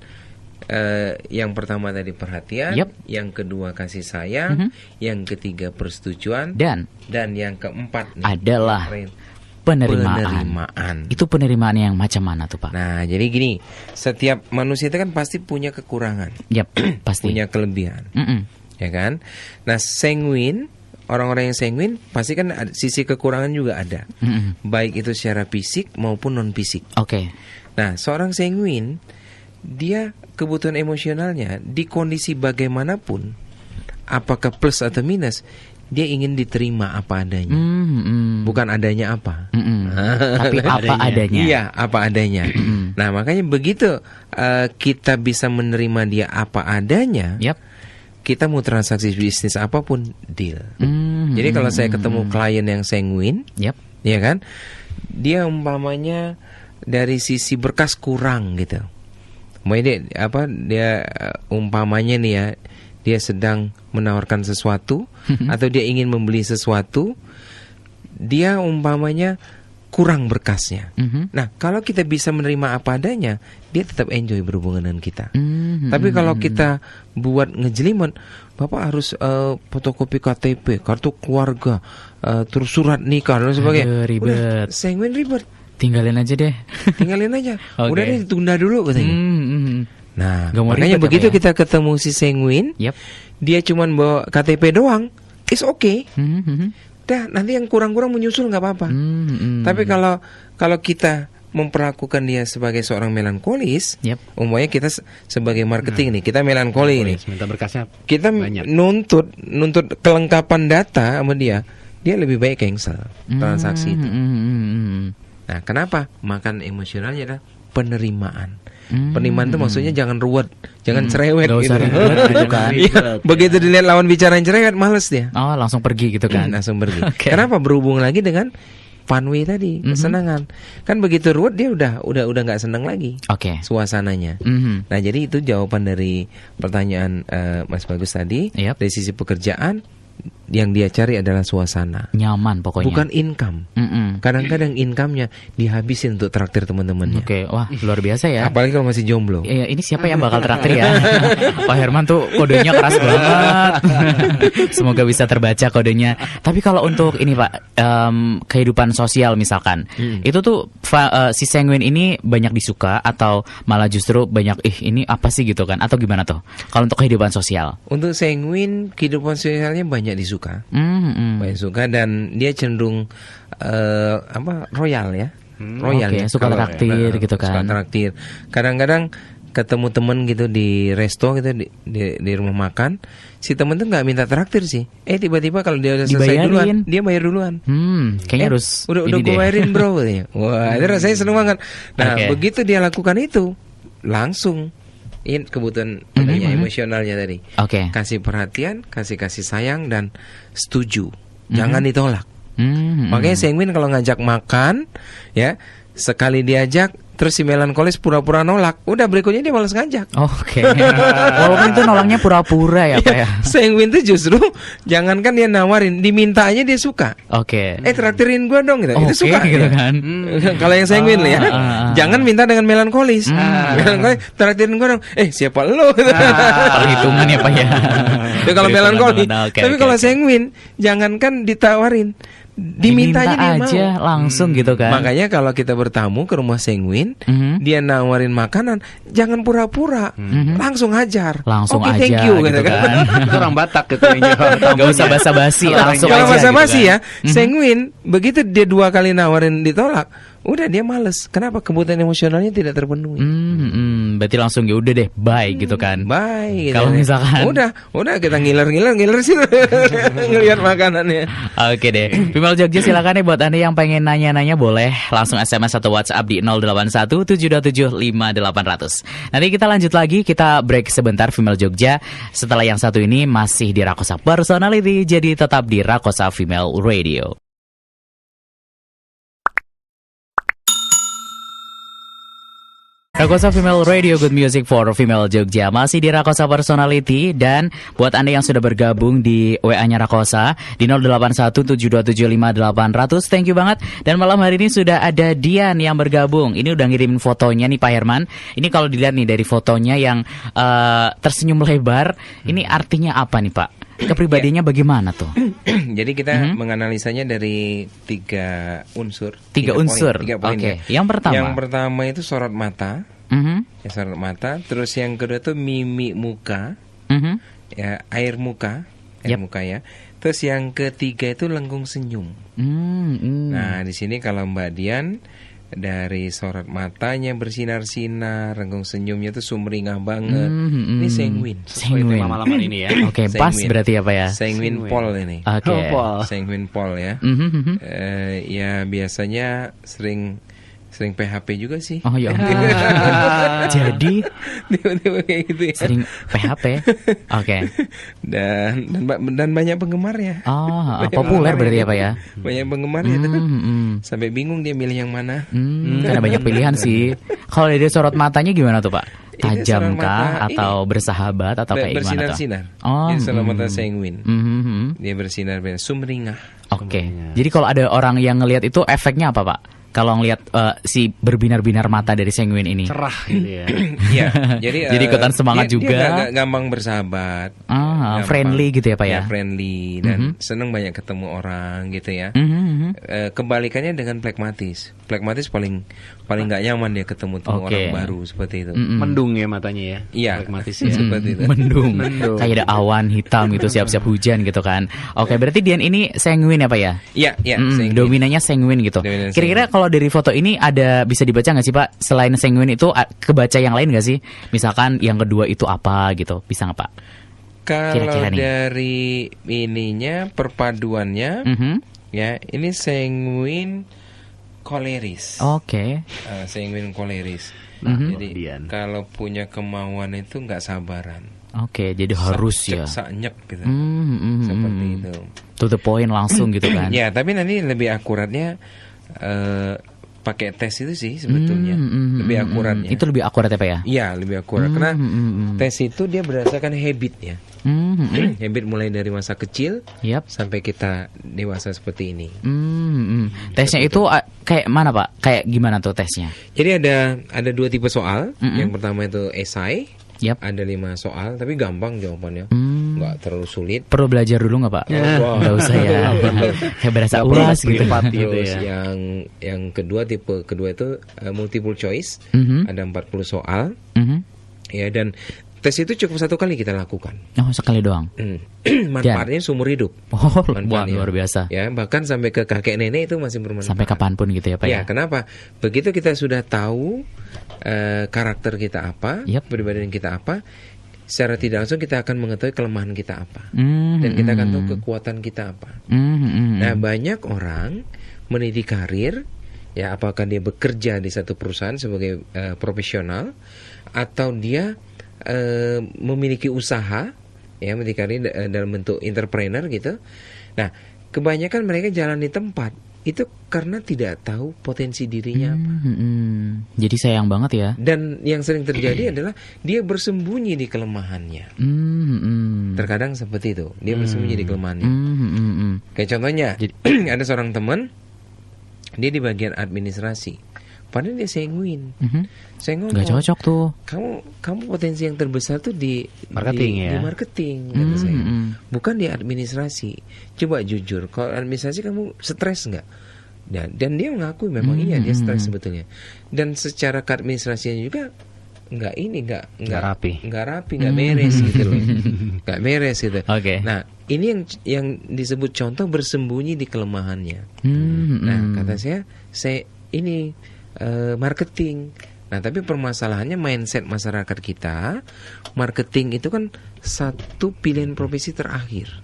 Yang pertama tadi perhatian, yang kedua kasih sayang, yang ketiga persetujuan, dan yang keempat nih, adalah penerimaan. Itu penerimaan yang macam mana tuh Pak? Nah, jadi gini, setiap manusia itu kan pasti punya kekurangan. Pasti. Punya kelebihan. Ya kan? Nah, sanguin, orang-orang yang sanguin pasti kan sisi kekurangan juga ada. Baik itu secara fisik maupun non fisik. Oke. Nah, seorang sanguin dia kebutuhan emosionalnya di kondisi bagaimanapun, apakah plus atau minus, dia ingin diterima apa adanya. Bukan adanya apa. Tapi apa adanya. Iya, apa adanya. Nah, makanya begitu kita bisa menerima dia apa adanya, kita mau transaksi bisnis apapun deal. Jadi kalau saya ketemu klien yang sanguin, ya kan, dia umpamanya dari sisi berkas kurang gitu. Dia umpamanya nih ya, dia sedang menawarkan sesuatu atau dia ingin membeli sesuatu, dia umpamanya kurang berkasnya. Nah, kalau kita bisa menerima apa adanya, dia tetap enjoy berhubungan dengan kita. Tapi kalau kita buat ngejelimet, Bapak harus fotokopi KTP, kartu keluarga, terus surat nikah dan sebagainya. Ribet. Sanguin ribet. Tinggalin aja deh. Udah deh, tunda dulu katanya. Nah, makanya ribet, begitu kita ketemu si sanguin, dia cuman bawa KTP doang, it's okay. Dah, nanti yang kurang-kurang menyusul nggak apa-apa. Tapi kalau kita memperlakukan dia sebagai seorang melankolis, umpamanya kita sebagai marketing nih, kita melankoli nih, minta berkasnya, kita banyak. nuntut kelengkapan data sama dia lebih baik cancel transaksi itu. Nah, kenapa? Makan emosionalnya adalah penerimaan. Penerimaan itu maksudnya jangan ruwet, jangan cerewet gitu. Gitu kan. Begitu dilihat lawan bicara yang cerewet, males dia. Oh, langsung pergi gitu kan. Langsung pergi. Kenapa? Berhubung lagi dengan funway tadi, kesenangan. Kan begitu ruwet dia udah nggak senang lagi. Suasananya. Nah, jadi itu jawaban dari pertanyaan Mas Bagus tadi. Dari sisi pekerjaan, yang dia cari adalah suasana nyaman pokoknya, bukan income. Kadang-kadang income-nya dihabisin untuk traktir teman-temannya. Wah, luar biasa ya. Apalagi kalau masih jomblo. Ini siapa yang bakal traktir ya? Pak Herman tuh kodenya keras banget. Semoga bisa terbaca kodenya. Tapi kalau untuk ini Pak, kehidupan sosial misalkan, itu tuh si sanguin ini banyak disuka atau malah justru banyak ini apa sih gitu kan? Atau gimana tuh? Kalau untuk kehidupan sosial? Untuk sanguin, kehidupan sosialnya banyak disuka. Banyak suka dan dia cenderung royal ya. Royal ya. Suka traktir gitu kan. Suka traktir. Kadang-kadang ketemu temen gitu di resto gitu di rumah makan, si temen tuh nggak minta traktir sih. Tiba-tiba kalau dia udah selesai duluan, dia bayar duluan. Kayaknya harus udah gue bayarin bro katanya. Wah, itu rasanya seneng banget. Nah, begitu dia lakukan itu, langsung kebutuhan emosionalnya tadi. Kasih perhatian, kasih sayang dan setuju. Jangan ditolak. Makanya sanguin kalau ngajak makan, ya sekali diajak, terus si melankolis pura-pura nolak, udah berikutnya dia malas ngajak. Walaupun itu nolaknya pura-pura ya Pak ya. Sanguin itu justru jangankan dia nawarin, diminta aja dia suka. Traktirin gua dong gitu. Itu suka gitu kan. Kalau yang sanguin ya. Jangan minta dengan melankolis. Melankolis, traktirin gua dong. Siapa lo? Perhitungan ya Pak ya. Itu kalau melankolis. Tapi kalau sanguin, jangankan ditawarin, diminta aja langsung gitu kan. Makanya kalau kita bertamu ke rumah sanguin, dia nawarin makanan, jangan pura-pura, langsung hajar. Langsung aja thank you gitu kan. Itu orang Batak gitu. Gak usah basa-basi, langsung aja. Kalau basa-basi gitu ya, sanguin begitu dia 2 kali nawarin ditolak, udah dia males. Kenapa? Kebutuhan emosionalnya tidak terpenuhi. Berarti langsung ya udah deh, bye gitu kan. Bye. Gitu. Kalau misalkan udah kita ngiler sih ngelihat makanannya. Oke deh. Female Jogja silakan nih buat Anda yang pengen nanya-nanya boleh langsung SMS atau WhatsApp di 0817275800. Nanti kita lanjut lagi, kita break sebentar Female Jogja. Setelah yang satu ini masih di Rakosa Personality, jadi tetap di Rakosa Female Radio. Rakosa Female Radio, good music for female Jogja. Masih di Rakosa Personality. Dan buat Anda yang sudah bergabung di WA-nya Rakosa di 0817275800, thank you banget. Dan malam hari ini sudah ada Dian yang bergabung. Ini udah ngirimin fotonya nih Pak Herman. Ini kalau dilihat nih dari fotonya yang tersenyum lebar, ini artinya apa nih Pak? Kepribadiannya bagaimana tuh? Jadi kita menganalisanya dari 3 unsur. 3 unsur. Poin Oke. Ya. Yang pertama itu sorot mata. Ya, sorot mata. Terus yang kedua itu mimik muka. Ya, air muka ya. Terus yang ketiga itu lengkung senyum. Nah, di sini kalau Mbak Dian, dari sorot matanya bersinar-sinar, renggung senyumnya tuh sumringah banget. Ini sanguin. Sesuai tema malam ini ya. Pas berarti apa ya? Sanguin Paul ini. Sanguin Paul ya. Ya biasanya sering PHP juga sih. Oh ya. Jadi tiba-tiba kayak gitu ya. Sering PHP. Dan banyak penggemarnya. Populer berarti apa ya? Banyak penggemarnya tuh. Sampai bingung dia milih yang mana. Karena banyak pilihan sih. Kalau dari sorot matanya gimana tuh Pak? Tajam kah atau bersahabat atau kayak gimana tuh? Bersinar-sinar. Ini sorot mata sanguin. Dia bersinar, sumringah. Jadi kalau ada orang yang ngelihat itu efeknya apa Pak? Kalau ngelihat si berbinar-binar mata dari sanguin ini, cerah gitu ya. Iya, jadi ikutan semangat juga. Dia gampang bersahabat. Friendly gitu ya Pak ya. Friendly dan seneng banyak ketemu orang gitu ya. Kebalikannya dengan phlegmatis. Phlegmatis paling nggak nyaman dia ketemu orang baru seperti itu. Mendung ya matanya ya. Iya, phlegmatis ya. Seperti itu. Mendung. Kayak ada awan hitam gitu siap-siap hujan gitu kan. Berarti Dian ini sanguin ya Pak ya? Iya. Dominannya sanguin gitu. Kira-kira kalau dari foto ini ada bisa dibaca nggak sih Pak? Selain sanguin itu kebaca yang lain nggak sih? Misalkan yang kedua itu apa gitu? Bisa nggak Pak? Kalau dari ininya perpaduannya, ya ini sanguin koleris. Sanguin koleris. Jadi kalau punya kemauan itu nggak sabaran. Jadi harus ya. Nyek gitu. Seperti itu. To the point langsung gitu kan. Ya, tapi nanti lebih akuratnya pakai tes itu sih sebetulnya lebih akuratnya. Itu lebih akurat ya Pak ya? Iya, lebih akurat karena tes itu dia berdasarkan habit ya. Habit mulai dari masa kecil sampai kita dewasa seperti ini. Tesnya itu kayak mana Pak? Kayak gimana tuh tesnya? Jadi ada 2 tipe soal. Yang pertama itu esai. Ada 5 soal, tapi gampang jawabannya, nggak terlalu sulit. Perlu belajar dulu nggak Pak? Nggak usah ya. Kayak berasa ulas gitu. Terus yang kedua, tipe kedua itu multiple choice, ada 40 soal, ya, dan tes itu cukup 1 kali kita lakukan. Oh, sekali doang. Manfaatnya seumur hidup. Oh, luar biasa. Ya, bahkan sampai ke kakek nenek itu masih bermanfaat. Sampai kapanpun gitu ya Pak ya? Ya, kenapa? Begitu kita sudah tahu karakter kita apa, kepribadian kita apa, secara tidak langsung kita akan mengetahui kelemahan kita apa, dan kita akan tahu kekuatan kita apa. Nah, banyak orang meniti karir, ya, apakah dia bekerja di satu perusahaan sebagai profesional, atau dia memiliki usaha, ya, meniti karir dalam bentuk entrepreneur gitu. Nah, kebanyakan mereka jalan di tempat itu karena tidak tahu potensi dirinya apa. Jadi sayang banget ya. Dan yang sering terjadi adalah dia bersembunyi di kelemahannya. Terkadang seperti itu, dia bersembunyi di kelemahannya. Kayak contohnya, ada seorang teman, dia di bagian administrasi. Padahal dia sanguin. Saya ngomong, nggak cocok tuh. Kamu potensi yang terbesar tuh di marketing di marketing, kata saya. Bukan di administrasi. Coba jujur, kalau administrasi kamu stres nggak? Dan dia mengakui memang iya dia stres sebetulnya. Dan secara keadministrasian juga nggak rapi, nggak beres gitu loh, nggak beres gitu. Nah, ini yang disebut contoh bersembunyi di kelemahannya. Nah, kata saya ini marketing. Nah, tapi permasalahannya mindset masyarakat kita, marketing itu kan satu pilihan profesi terakhir.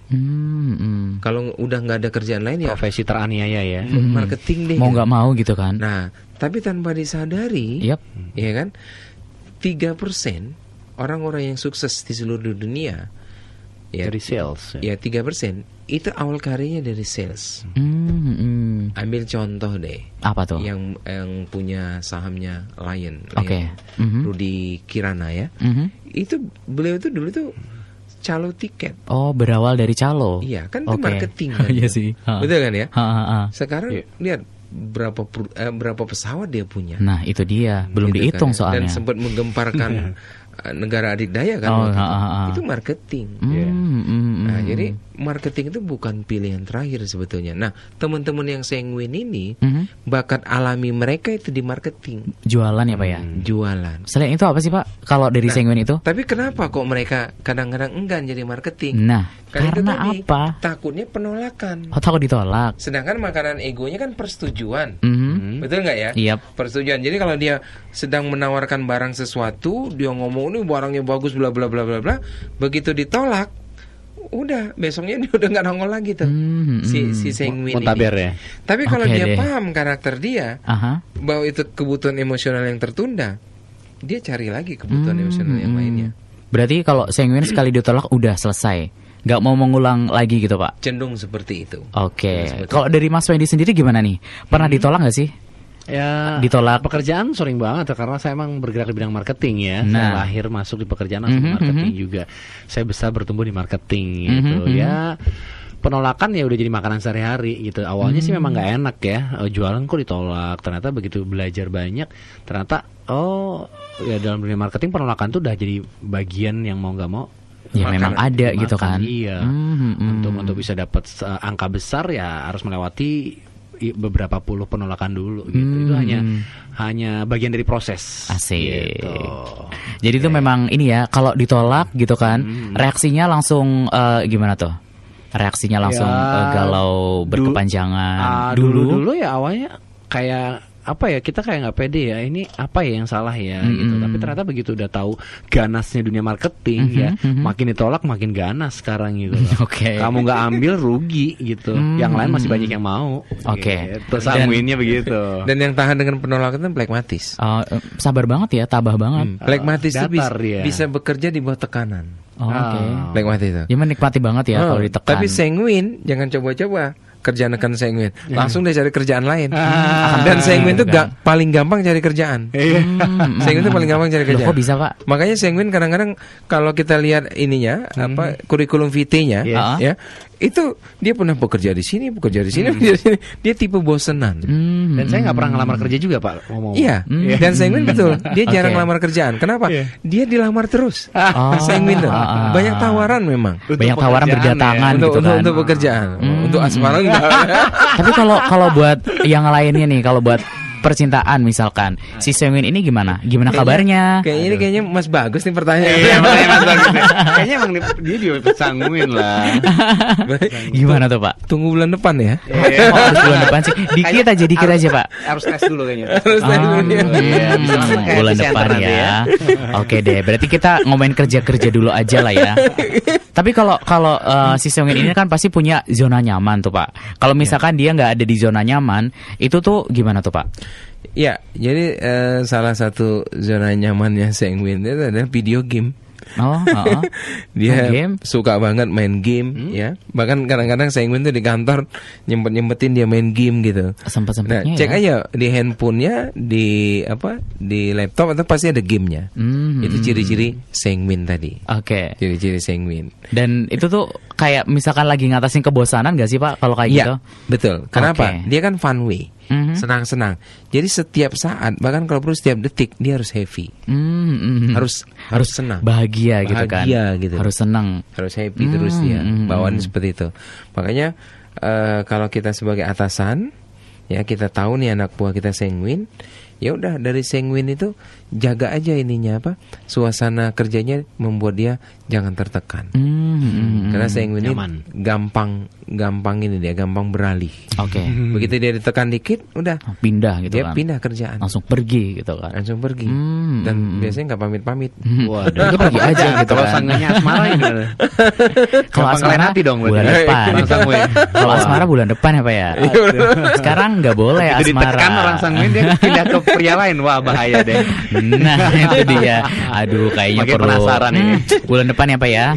Kalau udah nggak ada kerjaan lain, ya profesi teraniaya ya. Marketing deh. Mau nggak mau gitu kan. Nah, tapi tanpa disadari, ya kan, 3% orang-orang yang sukses di seluruh dunia, ya, dari sales. Ya, 3% itu awal karirnya dari sales. Ambil contoh deh. Apa tuh? Yang punya sahamnya Lion. Rudy Kirana ya. Itu beliau itu dulu tuh calo tiket. Oh, berawal dari calo. Iya, kan itu marketing kan. Iya sih. Betul kan ya? Sekarang lihat berapa pesawat dia punya. Nah, itu dia, belum gitu dihitung kan. soalnya. Dan sempat menggemparkan negara adikdaya kan. Itu marketing. Nah, jadi marketing itu bukan pilihan terakhir sebetulnya. Nah, teman-teman yang sanguin ini, bakat alami mereka itu di marketing. Jualan ya Pak ya? Jualan. Selain itu apa sih Pak kalau dari sanguin itu? Tapi kenapa kok mereka kadang-kadang enggan jadi marketing? Nah, karena apa? Takutnya penolakan. Oh, takut ditolak. Sedangkan makanan egonya kan persetujuan. Betul nggak ya? Yep. Persetujuan. Jadi kalau dia sedang menawarkan barang sesuatu, dia ngomong ini barangnya bagus bla bla bla bla bla, begitu ditolak, udah besoknya dia udah nggak nongol lagi tuh si sanguin ini. Ya? Tapi kalau dia paham karakter dia, bahwa itu kebutuhan emosional yang tertunda, dia cari lagi kebutuhan emosional yang lainnya. Berarti kalau sanguin sekali ditolak udah selesai, nggak mau mengulang lagi gitu Pak? Cenderung seperti itu. Kalau dari Mas Wendy sendiri gimana nih? Pernah ditolak nggak sih? Ya, ditolak pekerjaan sering banget karena saya emang bergerak di bidang marketing ya. Saya lahir masuk di pekerjaan langsung marketing juga. Saya besar bertumbuh di marketing gitu. Ya, penolakan ya udah jadi makanan sehari-hari gitu. Awalnya sih memang nggak enak ya. Jualan kok ditolak. Ternyata begitu belajar banyak, ternyata ya dalam dunia marketing penolakan tuh udah jadi bagian yang mau nggak mau. Ya memang ada gitu kan. Iya. Untuk bisa dapat angka besar ya harus melewati beberapa puluh penolakan dulu gitu. Itu hanya bagian dari proses. Asik. Gitu. Jadi itu memang ini ya, kalau ditolak gitu kan, reaksinya langsung gimana tuh? Reaksinya langsung galau berkepanjangan. Dulu ya awalnya kayak apa ya, kita kayak nggak pede ya, ini apa ya yang salah ya gitu. Tapi ternyata begitu udah tahu ganasnya dunia marketing ya, makin ditolak makin ganas sekarang gitu. Kamu nggak ambil rugi gitu, yang lain masih banyak yang mau. Terus sanguinnya begitu. Dan yang tahan dengan penolakan itu pragmatis. Sabar banget ya, tabah banget. Pragmatis itu bisa bekerja di bawah tekanan. Pragmatis itu. Ya menikmati banget ya kalau ditekan. Tapi sanguin jangan coba-coba. kerjaan rekan Sengwin, langsung dia cari kerjaan lain. Dan Sengwin itu paling gampang cari kerjaan. Sengwin itu paling gampang cari kerjaan. Kok bisa, Pak? Makanya Sengwin kadang-kadang kalau kita lihat ininya, kurikulum vitae-nya, ya, itu dia pernah bekerja di sini, bekerja di sini. Dia tipe bosenan. Dan saya nggak pernah ngelamar kerja juga, Pak. Iya. Dan Sengwin betul, dia jarang ngelamar kerjaan. Kenapa? Dia dilamar terus. Sengwin tuh banyak tawaran memang. Banyak tawaran berdatangan gitu kan. Untuk pekerjaan, untuk asmara enggak. Tapi kalau buat yang lainnya nih, kalau buat percintaan misalkan, si Sengwin ini gimana kabarnya? Kayaknya Mas bagus nih pertanyaan. Iya, Mas bagus nih. Kayaknya emang dia disangguin lah. Gimana tuh, Pak? Tunggu bulan depan ya. Harus bulan depan sih. Dikit aja, Pak. Harus tes dulu kayaknya. Bulan depan ya. Oke deh, berarti kita ngomongin kerja dulu aja lah ya. Tapi kalau si Sengwin ini kan pasti punya zona nyaman tuh, Pak. Kalau misalkan dia nggak ada di zona nyaman, itu tuh gimana tuh, Pak? Ya, jadi salah satu zona nyamannya Sengwin itu adalah video game. Dia suka banget main game, ya. Bahkan kadang-kadang Sengwin tuh di kantor nyempetin dia main game gitu. Sempet-sempetnya. Nah, cek aja di handphonenya, di laptop atau pasti ada gamenya. Itu ciri-ciri Sengwin tadi. Oke. Ciri-ciri Sengwin. Dan itu tuh kayak misalkan lagi ngatasin kebosanan gak sih, Pak? Kalau kayak gitu? Betul. Kenapa? Dia kan fun way. Senang-senang. Jadi setiap saat, bahkan kalau perlu setiap detik, dia harus happy. Harus senang. Bahagia gitu kan. Gitu. Harus senang. Harus happy terus dia. Bawaan seperti itu. Makanya kalau kita sebagai atasan, ya kita tahu nih anak buah kita Sengwin, ya udah dari Sengwin itu jaga aja ininya suasana kerjanya membuat dia jangan tertekan. Karena Sengwin ini gampang ini dia gampang beralih. Oke. Begitu dia ditekan dikit, udah pindah gitu dia kan. Pindah kerjaan. Langsung pergi gitu kan. Langsung pergi. Dan biasanya nggak pamit-pamit. Waduh, dia pergi aja gitu kan. Kalau sangganya asmara gimana? Kalau asmara bulan depan. Kalau asmara bulan depan ya, Pak ya. Sekarang nggak boleh asmara. Ditekan orang Sengwin dia pindah ke pria lain. Wah, bahaya deh. Nah, itu dia. Aduh, kayaknya makin perlu penasaran ini. Bulan depan ya, Pak ya.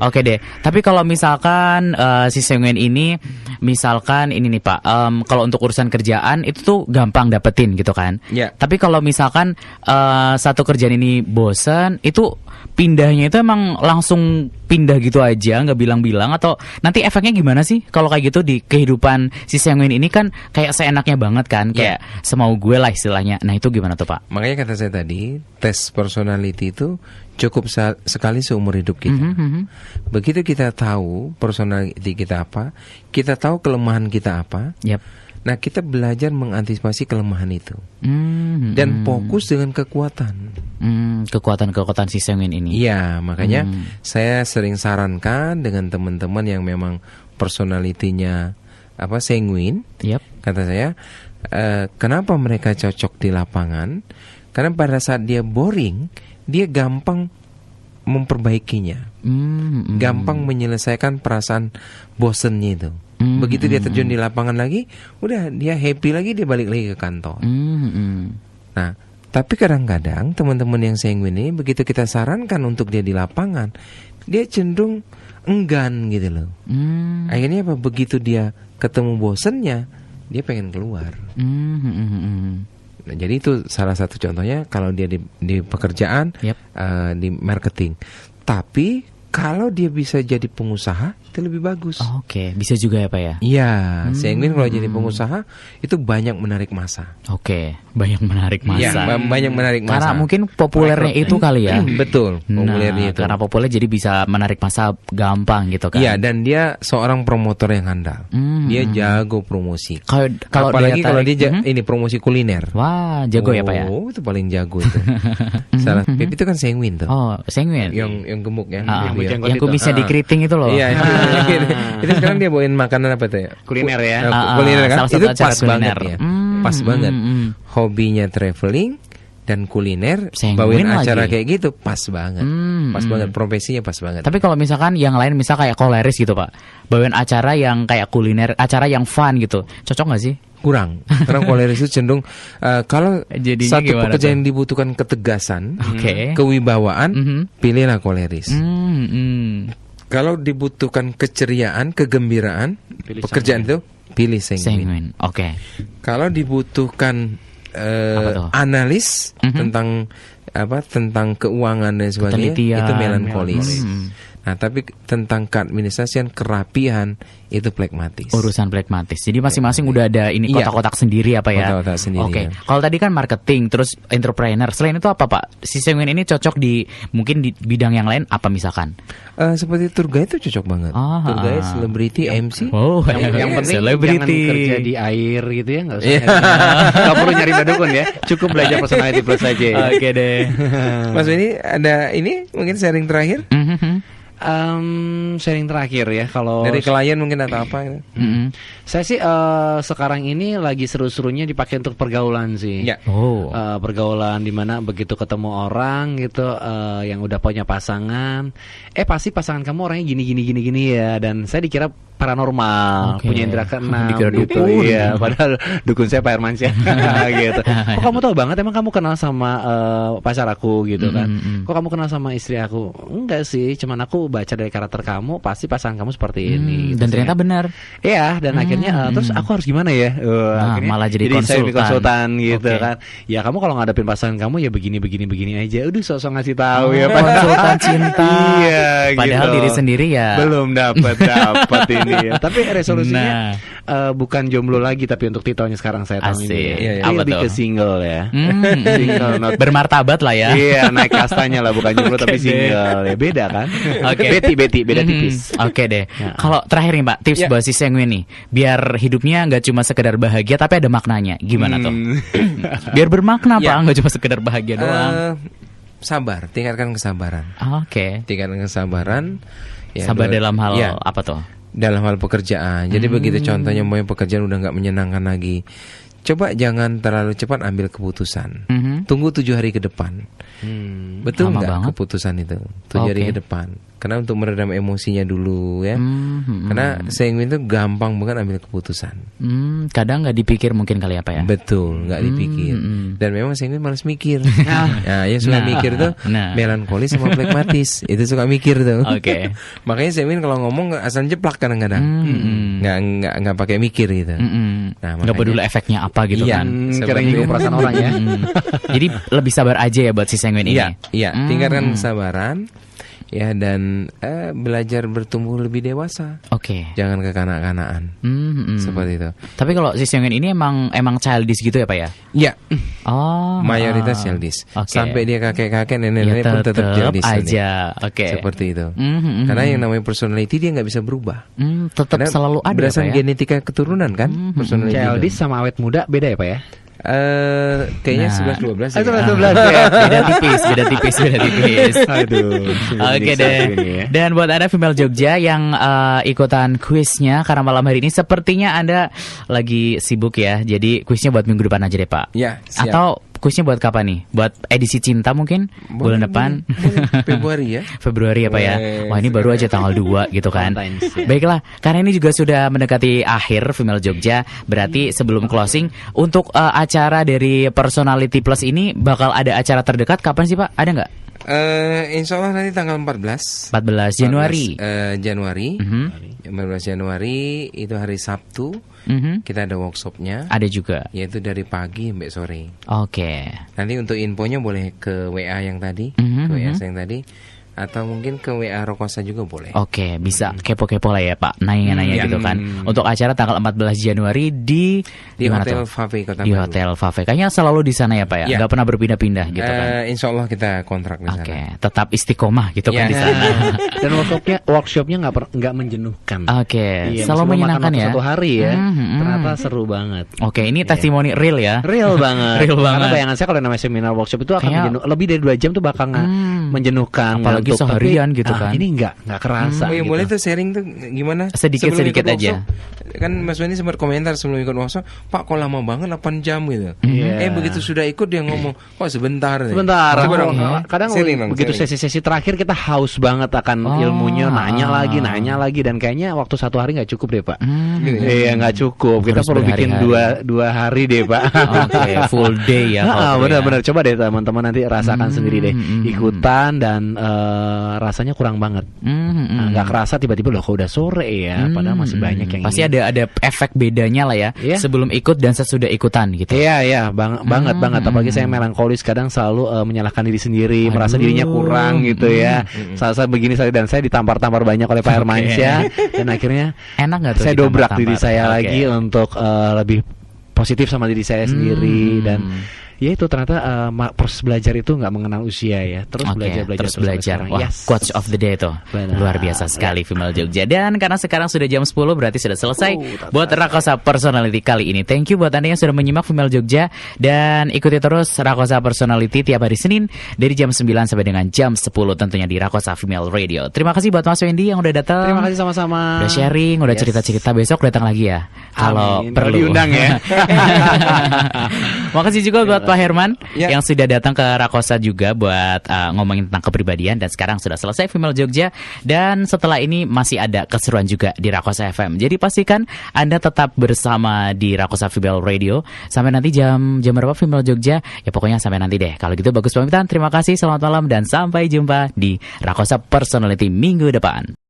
Oke deh. Tapi kalau misalkan si Sengwin ini misalkan ini nih, Pak, kalau untuk urusan kerjaan itu tuh gampang dapetin gitu kan. Tapi kalau misalkan satu kerjaan ini bosan, itu pindahnya itu emang langsung pindah gitu aja, nggak bilang-bilang, atau nanti efeknya gimana sih kalau kayak gitu di kehidupan si Sengwin ini? Kan kayak seenaknya banget kan, kayak semau gue lah istilahnya. Nah itu gimana tuh, Pak? Makanya kata saya tadi, tes personality itu cukup sekali seumur hidup kita. Begitu kita tahu personality kita apa, kita tahu kelemahan kita apa. Nah, kita belajar mengantisipasi kelemahan itu dan fokus dengan kekuatan. Kekuatan si Sengwin ini. Iya, makanya saya sering sarankan dengan teman-teman yang memang personalitinya Sengwin. Kata saya, kenapa mereka cocok di lapangan? Karena pada saat dia boring, dia gampang memperbaikinya, gampang menyelesaikan perasaan bosennya itu. Begitu dia terjun di lapangan lagi, udah dia happy lagi, dia balik lagi ke kantor. Nah, tapi kadang-kadang teman-teman yang Sengwin ini, begitu kita sarankan untuk dia di lapangan, dia cenderung enggan gitu loh. Akhirnya apa? Begitu dia ketemu bosennya, dia pengen keluar. Nah, jadi itu salah satu contohnya kalau dia di pekerjaan, di marketing. Tapi kalau dia bisa jadi pengusaha, itu lebih bagus. Oke, bisa juga ya, Pak ya? Iya, Sengwin kalau jadi pengusaha itu banyak menarik massa. Oke, banyak menarik massa. Iya, banyak menarik massa. Karena mungkin populernya itu kali ya. Betul, populernya itu. Karena populer jadi bisa menarik massa gampang gitu kan. Iya, dan dia seorang promotor yang handal. Dia jago promosi. Kalau apalagi kalau dia ini promosi kuliner. Wah, jago ya, Pak ya? Oh, itu paling jago itu. Salah Pip itu kan Sengwin tuh. Oh, Sengwin. Yang gemuk ya. Yang kumisnya di keriting itu loh. Iya. Itu sekarang dia bawain makanan apa tuh ya? Kuliner ya. Kuliner kan? Itu pas kuliner. banget ya. Pas banget. Hobinya traveling dan kuliner, Sengwin bawain acara lagi. kayak gitu pas banget. Pas banget, profesinya pas banget. Tapi kalau misalkan yang lain misal kayak koleris gitu, Pak, bawain acara yang kayak kuliner, acara yang fun gitu, cocok nggak sih? Kurang. Karena koleris itu cenderung kalau jadinya satu pekerjaan yang dibutuhkan ketegasan, kewibawaan, pilihlah koleris. Kalau dibutuhkan keceriaan, kegembiraan, pekerjaan itu pilih sanguine. Oke. Kalau dibutuhkan analis tentang keuangan dan sebagainya, itu melankolis. Nah, tapi tentang keadministrasian, kerapihan, itu phlegmatis. Urusan phlegmatis. Jadi masing-masing udah ada ini kotak-kotak sendiri apa ya? Kotak-kotak sendiri. Oke. Kalau tadi kan marketing, terus entrepreneur. Selain itu apa, Pak? Si sanguine ini cocok mungkin di bidang yang lain apa misalkan? Seperti tour guide itu cocok banget. Tour guide, selebriti, MC. Oh, yang penting celebrity. jangan kerja di air gitu ya, nggak usah. Nggak perlu nyari badukun ya, cukup belajar personality plus aja. Oke deh. Mas Benny, ada ini mungkin sharing terakhir? Sharing terakhir ya, kalau dari klien mungkin atau apa gitu. Saya sih sekarang ini lagi seru-serunya dipakai untuk pergaulan sih. Ya. Pergaulan dimana begitu ketemu orang gitu yang udah punya pasangan, pasti pasangan kamu orangnya gini ya, dan saya dikira paranormal, punya indera keenam gitu. Iya, padahal dukun saya Pak Hermansyah gitu. Kok kamu tahu banget, emang kamu kenal sama pacar aku gitu kan? Kok kamu kenal sama istri aku? Enggak sih, cuman aku baca dari karakter kamu, pasti pasangan kamu seperti ini gitu. Dan ternyata benar. Iya, dan akhirnya terus aku harus gimana ya? Akhirnya malah jadi konsultan gitu kan. Ya kamu kalau ngadepin pasangan kamu ya begini aja. Udah sosok ngasih tahu ya, konsultan cinta. Iya, padahal gitu. Diri sendiri ya belum dapat ini ya. Tapi resolusinya bukan jomblo lagi, tapi untuk titelnya sekarang saya tahu ini. Lebih ke single ya. Single, bermartabat lah ya. Iya, naik kastanya lah, bukan jomblo tapi single. Ya beda kan? Oke. Beda tipis. Oke deh. Kalau terakhir nih Pak, tips buat si sanguine nih, biar hidupnya nggak cuma sekedar bahagia tapi ada maknanya. Gimana tuh? Biar bermakna Pak, nggak cuma sekedar bahagia doang. Sabar, tingkatkan kesabaran. Oke. Tingkatkan kesabaran. Ya, sabar dalam hal apa tuh? Dalam hal pekerjaan. Jadi begitu contohnya mau pekerjaan udah nggak menyenangkan lagi, coba jangan terlalu cepat ambil keputusan. Tunggu 7 hari ke depan. Betul nggak keputusan itu 7 hari ke depan? Karena untuk meredam emosinya dulu ya. Karena sanguine itu gampang banget ambil keputusan. Kadang nggak dipikir mungkin kali apa ya? Betul, nggak dipikir. Dan memang sanguine malas mikir. Nah, yang suka mikir tuh melankolis sama phlegmatis. Itu suka mikir tuh. Oke. Makanya sanguine kalau ngomong asal jeplak kadang-kadang. Nggak pakai mikir gitu. Nah, nggak peduli efeknya apa gitu kan. Kira nyinggung perasaan orang ya. Jadi lebih sabar aja ya buat si sanguine ini. Iya, tingkatkan kesabaran. Ya, dan belajar bertumbuh lebih dewasa. Oke. Jangan kekanak-kanakan. Seperti itu. Tapi kalau si sanguine ini emang childish gitu ya Pak ya? Iya. Mayoritas Mayoritas childish. Sampai dia kakek-kakek, nenek-nenek pun tetap childish aja. Oke. Seperti itu. Karena yang namanya personality dia nggak bisa berubah. Tetap selalu ada. Berdasarkan genetika keturunan kan. Childish sama awet muda beda ya Pak ya? Kayaknya 11-12 ya. 11-12 ya. Beda tipis. Aduh. Oke deh. Dan buat Anda female Jogja yang ikutan kuisnya karena malam hari ini sepertinya Anda lagi sibuk ya. Jadi kuisnya buat minggu depan aja deh Pak. Ya, siap. Atau kuisnya buat kapan nih? Buat edisi cinta mungkin? Bulan depan? Februari ya. Februari ya Pak ya. Wah, ini baru aja tanggal 2 gitu kan. Baiklah, karena ini juga sudah mendekati akhir female Jogja. Berarti sebelum closing, untuk acara dari Personality Plus ini bakal ada acara terdekat kapan sih Pak? Ada nggak? Insya Allah nanti tanggal 14 Januari. 14 Januari itu hari Sabtu. Kita ada workshopnya. Ada juga. Yaitu dari pagi sampai sore. Oke. Nanti untuk infonya boleh ke WA yang tadi, ke WA saya yang tadi, atau mungkin ke WA Rokosa juga boleh. Oke, bisa kepo-kepo lah ya Pak, nanya-nanya gitu kan. Untuk acara tanggal 14 Januari di Hotel Fave Kota Baru. Di Hotel Fave. Kayaknya selalu di sana ya Pak ya. Nggak pernah berpindah-pindah gitu kan. Insya Allah kita kontrak di sana. Oke, tetap istiqomah gitu kan di sana. Dan workshopnya nggak menjenuhkan. Oke, selalu menyenangkan ya. Satu hari ya. Ternyata seru banget. Oke, ini testimoni real ya. Real banget. Karena bayangan saya kalau namanya seminar workshop itu akan lebih dari 2 jam tuh bakal menjenuhkan. Apalagi seharian gitu kan. Ini nggak kerasa. Oh, gitu. Boleh tuh sharing tuh gimana? Sedikit aja. Kan Mas Wendy sempat komentar sebelum ikut workshop, Pak kok lama banget 8 jam gitu. Begitu sudah ikut dia ngomong, kok sebentar. Kadang begitu sesi-sesi terakhir kita haus banget akan ilmunya, nanya lagi dan kayaknya waktu 1 hari nggak cukup deh Pak. Iya nggak cukup. Kita perlu bikin 2 hari deh Pak. Oke, full day ya. Benar-benar coba deh teman-teman nanti rasakan sendiri deh. Ikutan kelihatan dan rasanya kurang banget. Nggak kerasa tiba-tiba loh kok udah sore ya, padahal masih banyak yang pasti ada efek bedanya lah ya, sebelum ikut dan sesudah ikutan gitu. Iya, banget. Apalagi saya melankolis, kadang selalu menyalahkan diri sendiri, merasa dirinya kurang gitu ya. Saat begini dan saya ditampar-tampar banyak oleh Pak Hermansyah dan akhirnya enak nggak tuh? Saya dobrak diri saya lagi untuk lebih positif sama diri saya sendiri dan ya itu ternyata proses belajar itu nggak mengenal usia ya. Terus belajar. Wah, quotes of the day tuh. Luar biasa sekali Female Jogja. Dan karena sekarang sudah jam 10 berarti sudah selesai buat Rakosa Personality kali ini. Thank you buat Anda yang sudah menyimak Female Jogja dan ikuti terus Rakosa Personality tiap hari Senin dari jam 9 sampai dengan jam 10 tentunya di Rakosa Female Radio. Terima kasih buat Mas Wendy yang udah datang. Terima kasih sama-sama. Udah sharing, udah cerita-cerita. Besok datang lagi ya. Kalau perlu diundang ya. Makasih juga buat Pak Herman yang sudah datang ke Rakosa juga buat ngomongin tentang kepribadian dan sekarang sudah selesai Female Jogja dan setelah ini masih ada keseruan juga di Rakosa FM. Jadi pastikan Anda tetap bersama di Rakosa Female Radio sampai nanti jam berapa Female Jogja? Ya pokoknya sampai nanti deh. Kalau gitu bagus pamitan. Terima kasih, selamat malam dan sampai jumpa di Rakosa Personality minggu depan.